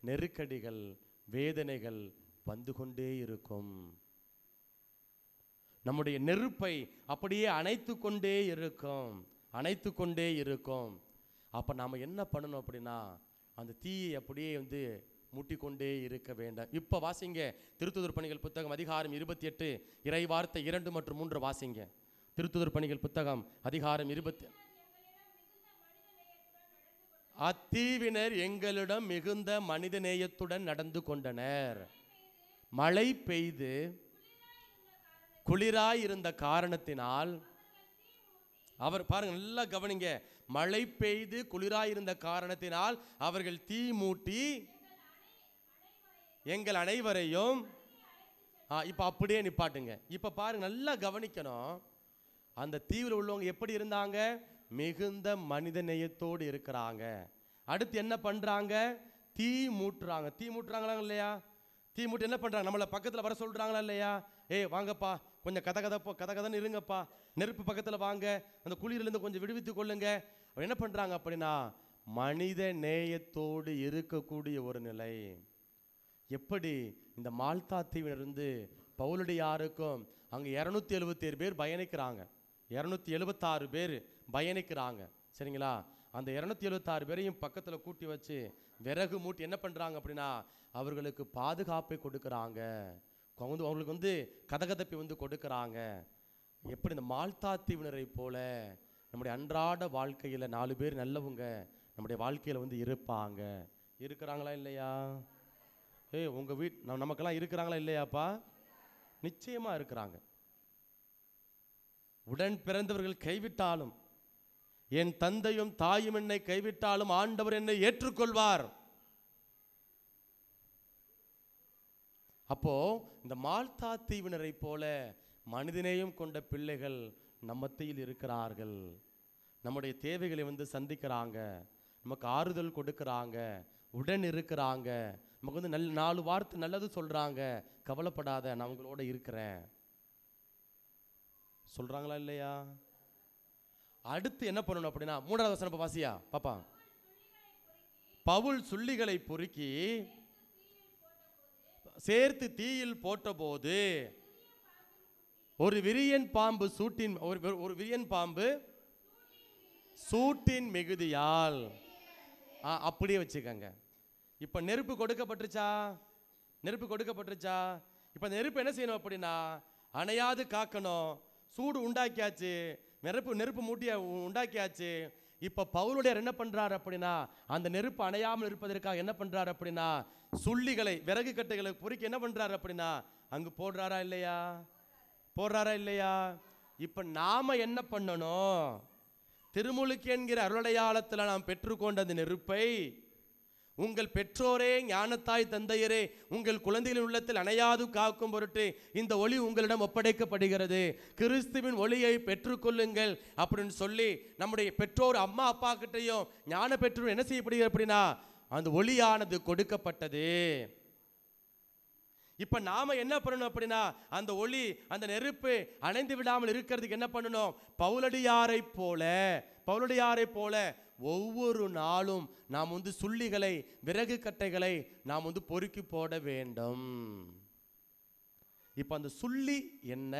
நெருக்கடிகள், வேதனைகள் வந்து கொண்டே இருக்கும். நம்முடைய நெருப்பை அப்படியே அணைத்து கொண்டே இருக்கும், அணைத்து கொண்டே இருக்கும். அப்ப நாம என்ன பண்ணணும் அப்படின்னா, அந்த தீயை அப்படியே வந்து மூட்டிக்கொண்டே இருக்க வேண்டாம். இப்ப வாசிங்க, திருத்துதர் பணிகள் புத்தகம் அதிகாரம் 28 இறை வார்த்தை 2 மற்றும் 3 வாசிங்க. திருத்துதர் பணிகள் புத்தகம் அதிகாரம் 20. அத்தீவினர் எங்களிடம் மிகுந்த மனித நேயத்துடன் நடந்து கொண்டனர். மழை பெய்து குளிராயிருந்த காரணத்தினால், அவர் பாருங்க, நல்லா கவனிங்க, மழை பெய்து குளிராயிருந்த காரணத்தினால் அவர்கள் தீ மூட்டி எங்கள் அனைவரையும். இப்ப அப்படியே நிப்பாட்டுங்க. இப்ப பாருங்க, நல்லா கவனிக்கணும். அந்த தீவில் உள்ளவங்க எப்படி இருந்தாங்க? மிகுந்த மனித நேயத்தோடு இருக்கிறாங்க. அடுத்து என்ன பண்றாங்க? தீ மூட்டுறாங்க. தீ மூட்டுறாங்களா இல்லையா? தீ மூட்டு என்ன பண்றாங்க? நம்மளை பக்கத்தில் வர சொல்றாங்களா இல்லையா? ஏய் வாங்கப்பா, கொஞ்சம் கதன்னு இருங்கப்பா, நெருப்பு பக்கத்தில் வாங்க, அந்த குளிரிலிருந்து கொஞ்சம் விடுவித்து கொள்ளுங்க. என்ன பண்றாங்க அப்படின்னா, மனித நேயத்தோடு இருக்கக்கூடிய ஒரு நிலை. எப்படி இந்த மால்தா தீவிலிருந்து பவுலடியாருக்கும் அங்கே 277 பேர் பயணிக்கிறாங்க, 276 பேர் பயணிக்கிறாங்க, சரிங்களா? அந்த 276 பேரையும் பக்கத்தில் கூட்டி வச்சு விறகு மூட்டி என்ன பண்ணுறாங்க அப்படின்னா, அவர்களுக்கு பாதுகாப்பை கொடுக்குறாங்க, அவங்களுக்கு வந்து கதகதப்பை வந்து கொடுக்குறாங்க. எப்படி இந்த மால்தா தீவினரை போல நம்முடைய அன்றாட வாழ்க்கையில் 4 பேர் நல்லவங்க நம்முடைய வாழ்க்கையில் வந்து இருப்பாங்க. இருக்கிறாங்களா இல்லையா? உங்கள் நமக்கெல்லாம் இருக்கிறாங்களா இல்லையாப்பா? நிச்சயமாக இருக்கிறாங்க. உடன் பிறந்தவர்கள் கைவிட்டாலும், என் தந்தையும் தாயும் என்னை கைவிட்டாலும் ஆண்டவர் என்னை ஏற்றுக்கொள்வார். அப்போ இந்த மால்தா தீவினரை போல மனிதநேயம் கொண்ட பிள்ளைகள் நம்மத்தில் இருக்கிறார்கள். நம்முடைய தேவைகளை வந்து சந்திக்கிறாங்க, நமக்கு ஆறுதல் கொடுக்கறாங்க, உடன் இருக்கிறாங்க, நமக்கு வந்து 4 வார்த்தை நல்லது சொல்றாங்க. கவலைப்படாத, நான் உங்களோட இருக்கிறேன் சொல்றாங்களா இல்லையா? அடுத்து என்ன பண்ணணும் அப்படின்னா, 3வது வசனம் வாசியா பாப்பா. பவுல் சுள்ளிகளை பொறுக்கி சேர்த்து தீயில் போட்டபோது ஒரு விரியன் பாம்பு சூட்டின் மிகுதியால், அப்படியே வச்சுக்கங்க. இப்ப நெருப்பு கொடுக்கப்பட்டுச்சா? நெருப்பு கொடுக்கப்பட்டுச்சா? இப்ப நெருப்பு என்ன செய்யணும் அப்படின்னா, அணையாது காக்கணும். சூடு உண்டாக்கியாச்சு, நெருப்பு மூட்டிய உண்டாக்கியாச்சு. இப்ப பவுலுடையார் என்ன பண்றாரு அப்படின்னா, அந்த நெருப்பு அணையாமல் இருப்பதற்காக என்ன பண்றாரு அப்படின்னா, சுள்ளிகளை, விறகு கட்டைகளை பொறுக்கி என்ன பண்றாரு அப்படின்னா அங்கு போடுறாரா இல்லையா? போடுறாரா இல்லையா? இப்ப நாம என்ன பண்ணணும்? திருமுழுக்கு என்கிற அருளடையாளத்தில் நாம் பெற்றுக்கொண்ட அந்த நெருப்பை உங்கள் பெற்றோரே, ஞானத்தாய் தந்தையரே, உங்கள் குழந்தைகளின் உள்ளத்தில் அணையாது காக்கும் பொருட்டு இந்த ஒளி உங்களிடம் ஒப்படைக்கப்படுகிறது. கிறிஸ்துவின் ஒளியை பெற்றுக்கொள்ளுங்கள் அப்படின்னு சொல்லி நம்முடைய பெற்றோர் அம்மா அப்பா கிட்டையும் ஞான பெற்றோர் என்ன செய்யப்படுகிறது அப்படின்னா அந்த ஒளியானது கொடுக்கப்பட்டது. இப்ப நாம என்ன பண்ணணும் அப்படின்னா அந்த ஒளி, அந்த நெருப்பு அணைந்து விடாமல் இருக்கிறதுக்கு என்ன பண்ணணும்? பவுலடியாரை போல ஒவ்வொரு நாளும் நாம் சுள்ளிகளை, விறகு கட்டைகளை நாம் பொறுக்கி போட வேண்டும். இப்ப அந்த சுள்ளி என்ன,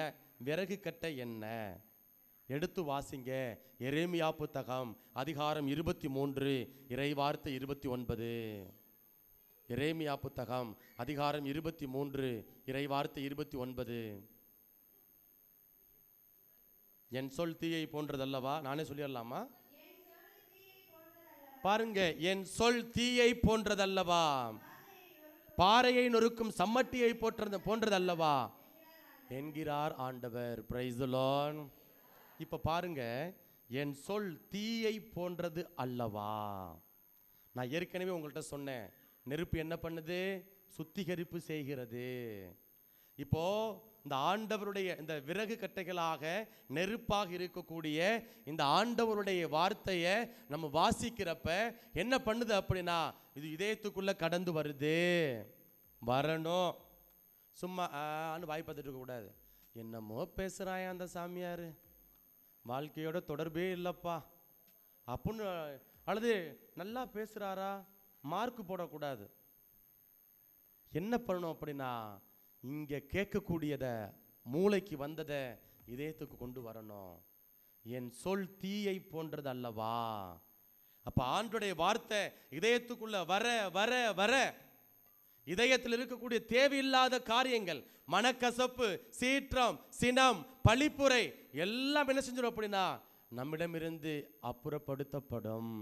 விறகு கட்டை என்ன? எடுத்து வாசிங்க. எரேமியா புத்தகம் அதிகாரம் 23 இறைவார்த்தை 29. எரேமியா புத்தகம் அதிகாரம் 23 இறைவார்த்தை 29. என் சொல் தீயை போன்றதல்லவா? நானே சொல்லிடலாமா? பாருங்க, என் சொல் தீயை போன்றதல்லவா, பாறையை நொறுக்கும் சம்மட்டியை போன்றதல்லவா என்கிறார் ஆண்டவர். Price the Lord. இப்ப பாருங்க, என் சொல் தீயை போன்றது அல்லவா. நான் ஏற்கனவே உங்கள்கிட்ட சொன்னேன், நெருப்பு என்ன பண்ணுது? சுத்திகரிப்பு செய்கிறது. இப்போ இந்த ஆண்டவருடைய இந்த விறகு கட்டைகளாக நெருப்பாக இருக்கக்கூடிய இந்த ஆண்டவருடைய வார்த்தையை நம்ம வாசிக்கிறப்ப என்ன பண்ணுது அப்படின்னா இது இதயத்துக்குள்ள கடந்து வருது. வரணும். சும்மா வாய் பார்த்துட்டு இருக்க கூடாது. என்னமோ பேசுறாயா அந்த சாமியார், வாழ்க்கையோட தொடர்பே இல்லப்பா அப்படின்னு, அல்லது நல்லா பேசுறாரா மார்க் போடக்கூடாது. என்ன பண்ணணும் அப்படின்னா இங்க கேட்கக்கூடியத, மூளைக்கு வந்ததை இதயத்துக்கு கொண்டு வரணும். என் சொல் தீயை போன்றது அல்லவா. அப்ப ஆண்டவருடைய வார்த்தை இதயத்துக்குள்ள வர வர வர இதயத்தில் இருக்கக்கூடிய தேவையில்லாத காரியங்கள், மனக்கசப்பு, சீற்றம், சினம், பழிப்புரை எல்லாம் என்ன செஞ்சிடும் அப்படின்னா நம்மிடமிருந்து அப்புறப்படுத்தப்படும்.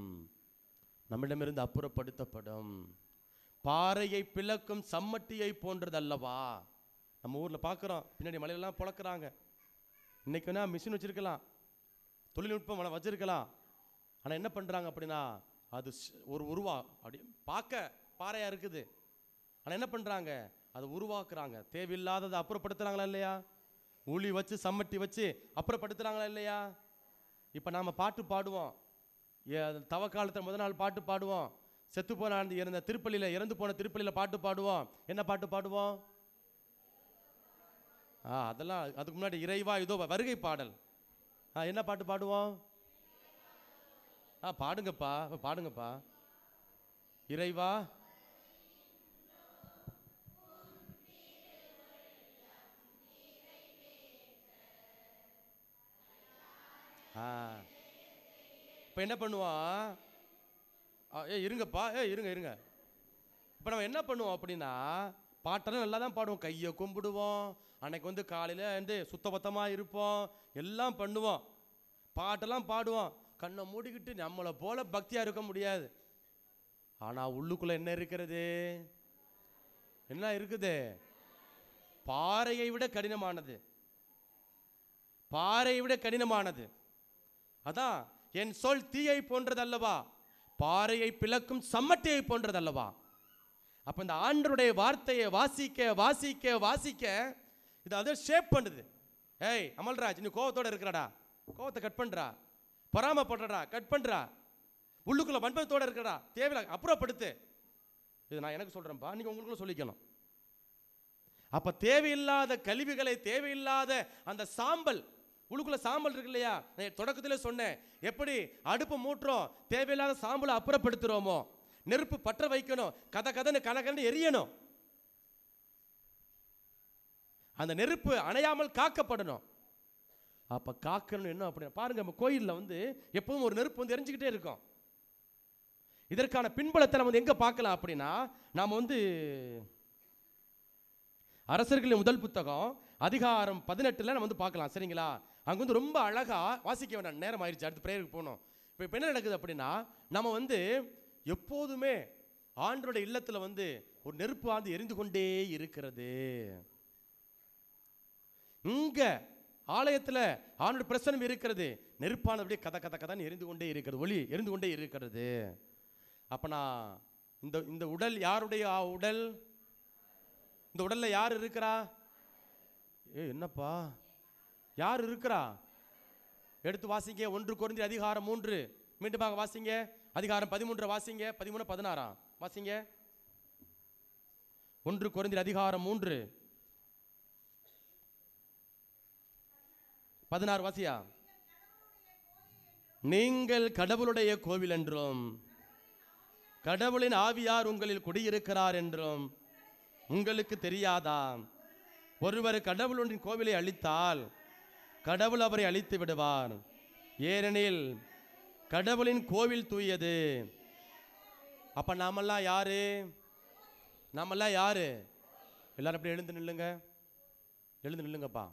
பாறையை பிளக்கும் சம்மட்டியை போன்றது அல்லவா. நம்ம ஊர்ல பார்க்குறோம், பின்னாடி மலையெல்லாம் புழக்கிறாங்க. இன்னைக்குன்னா மிஷின் வச்சிருக்கலாம், தொழில்நுட்பம் வச்சிருக்கலாம். ஆனால் என்ன பண்ணுறாங்க அப்படின்னா அது ஒரு அப்படி பார்க்க பாறையாக இருக்குது. ஆனால் என்ன பண்ணுறாங்க, அதை உருவாக்குறாங்க. தேவையில்லாததை அப்புறப்படுத்துகிறாங்களா இல்லையா? உளி வச்சு சம்மட்டி வச்சு அப்புறப்படுத்துகிறாங்களா இல்லையா? இப்போ நாம் பாட்டு பாடுவோம், தவ காலத்தில் முதல் நாள் பாட்டு பாடுவோம். செத்து போன இறந்து போன திருப்பள்ளியில் பாட்டு பாடுவோம். என்ன பாட்டு பாடுவோம்? அதெல்லாம் அதுக்கு முன்னாடி இறைவா இதோ வருகை பாடல். என்ன பாட்டு பாடுவோம்? பாடுங்கப்பா. இறைவா இப்ப என்ன பண்ணுவான்? இருங்கப்பா, இருங்க. இப்ப நம்ம என்ன பண்ணுவோம் அப்படின்னா பாட்டெல்லாம் நல்லா தான் பாடுவோம், கையை கும்பிடுவோம், அன்னைக்கு காலையில் சுத்தபத்தமாக இருப்போம், எல்லாம் பண்ணுவோம், பாட்டெல்லாம் பாடுவோம். கண்ணை மூடிக்கிட்டு நம்மளை போல பக்தியாக இருக்க முடியாது. ஆனால் உள்ளுக்குள்ள என்ன இருக்கிறது? என்ன இருக்குது? பாறையை விட கடினமானது. அதான் என் சொல் தீயை போன்றதல்லவா, பாறையை பிளக்கும் சம்மட்டியை போன்றதல்லவா. அப்ப இந்த ஆண்டவருடைய வார்த்தையை வாசிக்க இது அதை ஷேப் பண்ணுது. ஏய் அமல்ராஜ், நீ கோவத்தோட இருக்கிறடா, கோவத்தை கட் பண்றா. பொறாமப்படுறா, கட் பண்றா. உள்ளுக்குள்ள வன்பத்தோட இருக்கிறடா, தேவையில்லை அப்புறப்படுத்து. இது நான் எனக்கு சொல்றேன்ப்பா, நீங்க உங்களுக்குள்ள சொல்லிக்கணும். அப்ப தேவையில்லாத கழிவுகளை, தேவையில்லாத அந்த சாம்பல், உள்ளுக்குள்ள சாம்பல் இருக்கு இல்லையா, தொடக்கத்திலே சொன்னேன், எப்படி அடுப்பு மூட்டுறோம், தேவையில்லாத சாம்பலை அப்புறப்படுத்துறோமோ, நெருப்பு பற்ற வைக்கணும், கதன்னு எரியணும். அந்த நெருப்பு அணையாமல் காக்கப்படணும். அப்ப காக்கணும் என்ன அப்படின்னா பாருங்க, நம்ம கோயில்ல எப்பவும் ஒரு நெருப்பு எரிஞ்சுக்கிட்டே இருக்கும். இதற்கான பின்பலத்தை நம்ம எங்க பார்க்கலாம் அப்படின்னா, நாம அரசர்களின் முதல் புத்தகம் அதிகாரம் 18 நம்ம பார்க்கலாம். சரிங்களா? அங்க ரொம்ப அழகா வாசிக்க வேண்டாம், நேரம் ஆயிடுச்சு, அடுத்து பிரேயருக்கு போகணும். இப்போ என்ன நடக்குது அப்படின்னா, நம்ம எப்போதுமே ஆண்டவருடைய இல்லத்துல ஒரு நெருப்பு எரிந்து கொண்டே இருக்கிறது. இங்க ஆலயத்துல ஆண்டவருடைய பிரசன்னம் இருக்கிறது, நெருப்பானது அப்படியே கதன்னு எரிந்து கொண்டே இருக்கிறது, ஒளி எரிந்து கொண்டே இருக்கிறது. அப்ப நான் இந்த இந்த உடல் யாருடைய உடல்? இந்த உடல்ல யார் இருக்கிறா? என்னப்பா யார் இருக்கிறா? எடுத்து வாசிங்க. 1 கொரிந்தியர் அதிகாரம் 3. மீண்டுமாக வாசிங்க. அதிகாரம் 13 வாசிங்க. 13 16 வாசிங்க. 1 கொரிந்தியர் அதிகாரம் 3 16 வாசியா. நீங்கள் கடவுளுடைய கோவில் என்றும் கடவுளின் ஆவியார் உங்களில் குடியிருக்கிறார் என்றும் உங்களுக்கு தெரியாதா? ஒருவர் கடவுளின் கோவிலை அழித்தால் கடவுள் அவரை அழித்து விடுவார். ஏனெனில் கடவுளின் கோவில் தூயது. அப்ப நாமெல்லாம் யாரு? நாமெல்லாம் யாரு? எல்லாரும் அப்படி எழுந்து நில்லுங்க. எழுந்து நில்லுங்கப்பா.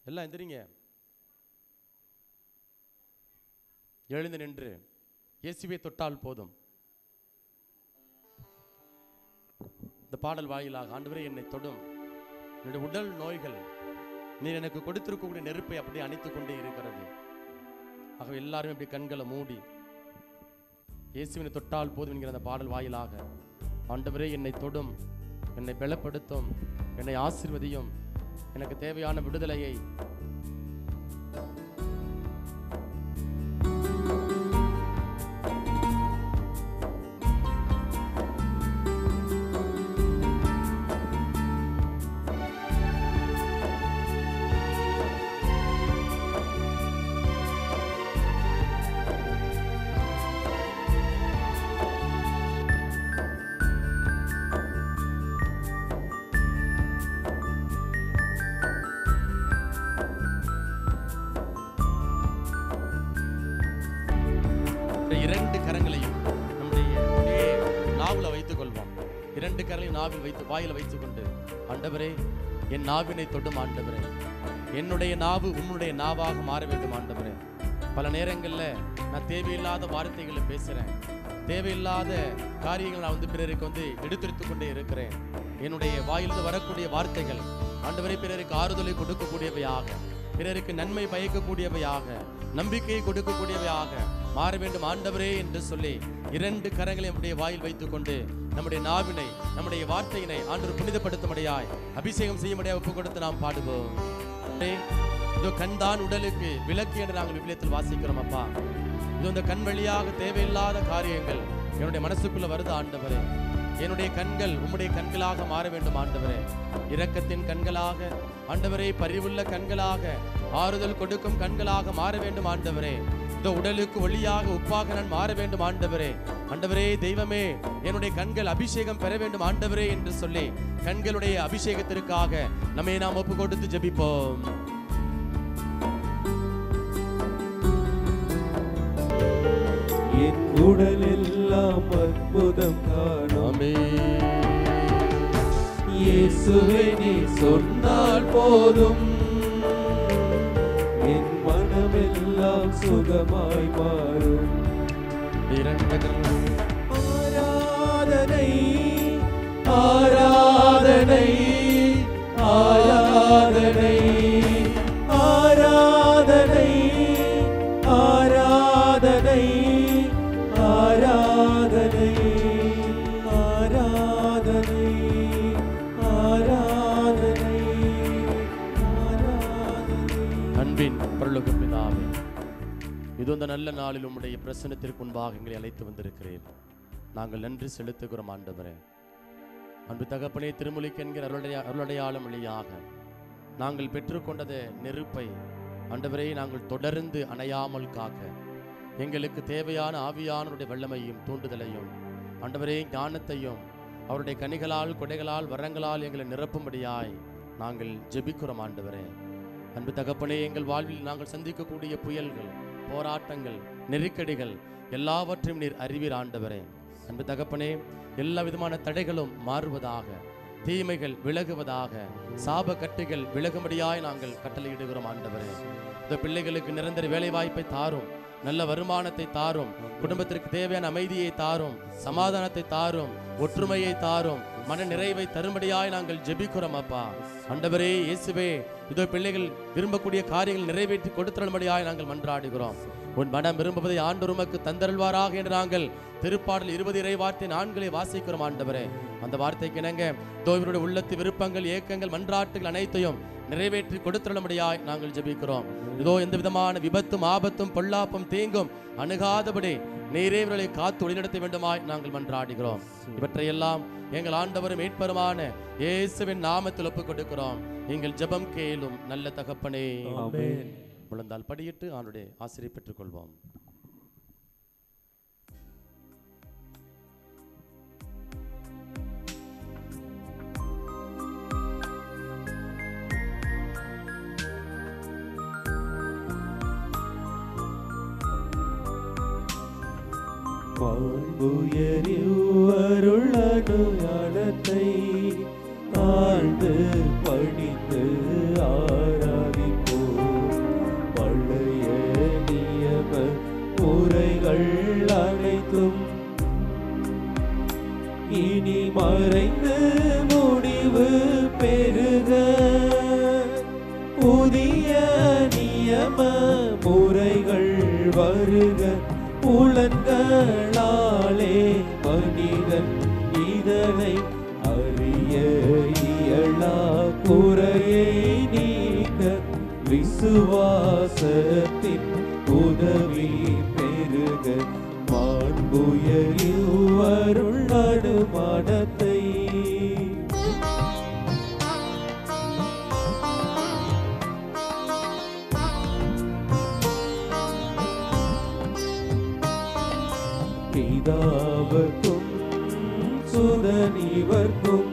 எல்லாம் எந்திரிங்க. எழுந்து நின்று இயேசுவை தொட்டால் போதும். இந்த பாடல் வாயிலாக ஆண்டவரே என்னை தொடும். என்னுடைய உடல் நோய்கள் நீர் எனக்கு கொடுத்திருக்கக்கூடிய நெருப்பை அப்படியே அணைத்துக் கொண்டே இருக்கிறது. ஆகவே எல்லாரும் இப்படி கண்களை மூடி இயேசுவினை தொட்டால் போதும் என்கிற அந்த பாடல் வாயிலாக ஆண்டவரே என்னை தொடும், என்னை பலப்படுத்தும், என்னை ஆசீர்வதியும், எனக்கு தேவையான விடுதலையை இரண்டு கரங்களையும் நம்முடைய நாவில் வைத்துக் கொள்வோம். இரண்டு கரங்களையும் நாவில் வைத்து வாயில வைத்துக் கொண்டு ஆண்டவரே என் நாவினை தொடும் ஆண்டவரே, என்னுடைய நாவு உன்னுடைய நாவாக மாற வேண்டும் ஆண்டவரே. பல நேரங்கள்ல நான் தேவையில்லாத வார்த்தைகளை பேசுறேன், தேவையில்லாத காரியங்கள் நான் பிறருக்கு எடுத்துரைத்துக் கொண்டே இருக்கிறேன். என்னுடைய வாயிலிருந்து வரக்கூடிய வார்த்தைகள் ஆண்டவரே பிறருக்கு ஆறுதலை கொடுக்கக்கூடியவையாக, பிறருக்கு நன்மை பயக்கக்கூடியவையாக, நம்பிக்கையை கொடுக்கக்கூடியவையாக மாற வேண்டும் ஆண்டவரே என்று சொல்லி இரண்டு கரங்களை நம்முடைய வாயில் வைத்துக் கொண்டு நம்முடைய நாவினை நம்முடைய வார்த்தையினை ஆண்டவர் புனிதப்படுத்தும்படியாய் அபிஷேகம் செய்யும்படியாய் ஒப்புக் கொடுத்து நாம் பாடுவோம். இதோ கண் தான் உடலுக்கு விளக்கு என்று நாங்கள் விவிலியத்தில் வாசிக்கிறோம் அப்பா. இது இந்த கண் வழியாக தேவையில்லாத காரியங்கள் என்னுடைய மனசுக்குள்ள வருது ஆண்டவரே. என்னுடைய கண்கள் உம்முடைய கண்களாக மாற வேண்டும் ஆண்டவரே. இரக்கத்தின் கண்களாக ஆண்டவரே, பரிவுள்ள கண்களாக, ஆறுதல் கொடுக்கும் கண்களாக மாற வேண்டும் ஆண்டவரே. இந்த உடலுக்கு ஒளியாக உப்பாக நான் மாற வேண்டும் ஆண்டவரே. ஆண்டவரே தெய்வமே, என்னுடைய கண்கள் அபிஷேகம் பெற வேண்டும் ஆண்டவரே என்று சொல்லி கண்களுடைய அபிஷேகத்திற்காக நம்மை நாம் ஒப்பு கொடுத்து ஜெபிப்போம். என் உடல் எல்லாம் அற்புதம் காணாமே. இயேசுவே நீ சொன்னால் போதும், என் மனமெல்லாம் சுகமாய் மாறும். ஆராதனை ஆராதனை ஆராதனை ஆராதனை ஆராதனை ஆராதனை ஆராதனை ஆராதனை ஆராதனை. அன்பின் பரலோக பிதாவே, இது இந்த நல்ல நாளில் உம்முடைய பிரசன்னத்திற்கு முன்பாக எங்களை அழைத்து வந்திருக்கிறேன். நாங்கள் நன்றி செலுத்துகிறோம் ஆண்டவரே. அன்பு தகப்பனே, திருமுலிக்கு என்கிற அருளடையாளம் வழியாக நாங்கள் பெற்றுக்கொண்டது நெருப்பை ஆண்டவரே நாங்கள் தொடர்ந்து அணையாமல் காக்க எங்களுக்கு தேவையான ஆவியானவருடைய வல்லமையும் தூண்டுதலையும் ஆண்டவரே ஞானத்தையும் அவருடைய கனிகளால் கொடைகளால் வரங்களால் எங்களை நிரப்பும்படியாய் நாங்கள் ஜெபிக்கிறோம் ஆண்டவரே. அன்பு தகப்பனே, எங்கள் வாழ்வில் நாங்கள் சந்திக்கக்கூடிய புயல்கள், போராட்டங்கள், நெருக்கடிகள் எல்லாவற்றையும் நீர் அறிவீர் ஆண்டவரே. அன்பு தகப்பனே, எல்லா விதமான தடைகளும் மாறுவதாக, தீமைகள் விலகுவதாக, சாப கட்டுகள் விலகும்படியாய் நாங்கள் கட்டளையிடுகிறோம் ஆண்டவரே. இந்த பிள்ளைகளுக்கு நிரந்தர வேலை வாய்ப்பை தாரும், நல்ல வருமானத்தை தாரும், குடும்பத்திற்கு தேவையான அமைதியை தாரும், சமாதானத்தை தாரும், ஒற்றுமையை தாரும், மன நிறைவை தரும்படியாய் நாங்கள் ஜெபிக்கிறோம் அப்பா. ஆண்டவரே இயேசுவே, இதோ பிள்ளைகள் விரும்பக்கூடிய காரியங்கள் நிறைவேற்றி கொடுத்தும்படியாய் நாங்கள் மன்றாடுகிறோம். உன் மனம் விரும்புவதை ஆண்டவர் உமக்கு தந்தருள்வாராக என்று நாங்கள் திருப்பாடல் 20 இறை வார்த்தை 4 வாசிக்கிறோம் ஆண்டவரே. அந்த வார்த்தைக்கு இணங்க தோவருடைய உள்ளத்து விருப்பங்கள், ஏக்கங்கள், மன்றாட்டுகள் அனைத்தையும் நிறைவேற்றி கொடுத்துள்ளபடியாய் நாங்கள் ஜெபிக்கிறோம். இதோ எந்த விதமான விபத்தும், ஆபத்தும், பொல்லாப்பும், தீங்கும் அணுகாதபடி நீரே இவர்களை காத்து வழிநடத்த வேண்டுமாய் நாங்கள் மன்றாடுகிறோம். இவற்றையெல்லாம் எங்கள் ஆண்டவரும் மீட்பருமான இயேசுவின் நாமத்தில் ஒப்புக் கொடுக்கிறோம். எங்கள் ஜெபம் கேளும் நல்ல தகப்பனே. ஆமென். முழந்தால் படியிட்டு ஆண்டுடைய ஆசிரியை பெற்றுக் கொள்வோம். அருளனுயானத்தை ஆழ்ந்து படித்து ஆராதிப்போம். பழைய நியம முறைகள் அனைத்தும் இனி மறைந்து முடிவு பெறுக. புதிய நியம முறைகள் வருக. புலன்களாலே மனிதன் இதனை அறிய இயலா. குறையை நீக்க விசுவாசத்தின் உதவி பெருக. மாண்புயரில் அருள் நடுமானத்தை பிதாவுக்கும் சுதனிவர்க்கும்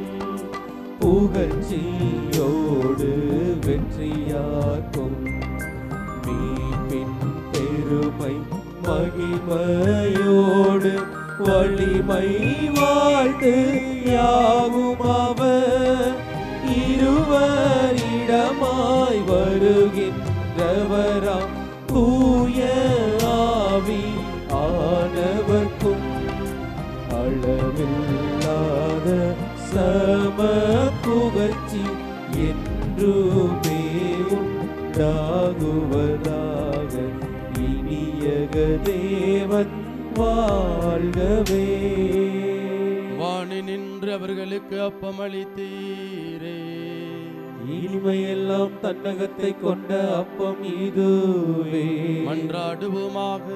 புகழ்ச்சியோடு வெற்றியாக்கும். மீட்பின் பெருமை மகிமையோடு வலிமை வாழ்த்து யாவும் அவர். இருவரிடமாய் வருகின்றவராம் தூய ஆவி ஆனவர்க்கும் அளவில்லாத சம புகழ்ச்சி என்றுமே உண்டாகுவதாக. இனியக தேவன் வாழ்கவே. வாணி நின்று அவர்களுக்கு அப்பமளித்தீரே. இனிமையெல்லாம் தன்னகத்தை கொண்ட அப்பம் இதுவே. மன்றாடுவோமாக.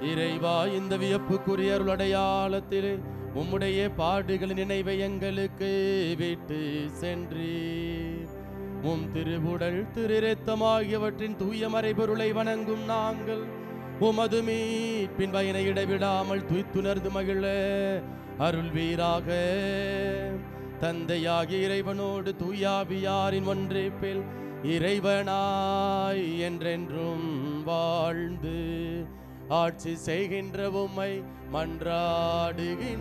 இறைவா, இந்த வியப்புக்குரிய அருளடையாளத்திலே உம்முடைய பாடுகளின் நினைவை எங்களுக்கு விட்டு சென்றீர். உம் திருவுடல், திருரத்தம் ஆகியவற்றின் தூய மறைபொருளை வணங்கும் நாங்கள் உமது மீட்பின் பயனை இடைவிடாமல் துய்த்துணர்ந்து மகிழ அருள்வீராக. தந்தையாகிய இறைவனோடு தூயாவியாரின் ஒன்றிப்பில் இறைவனாய் என்றென்றும் வாழ்ந்து ஆட்சி செய்கின்ற உம்மை மன்றாடுகின்றோம்.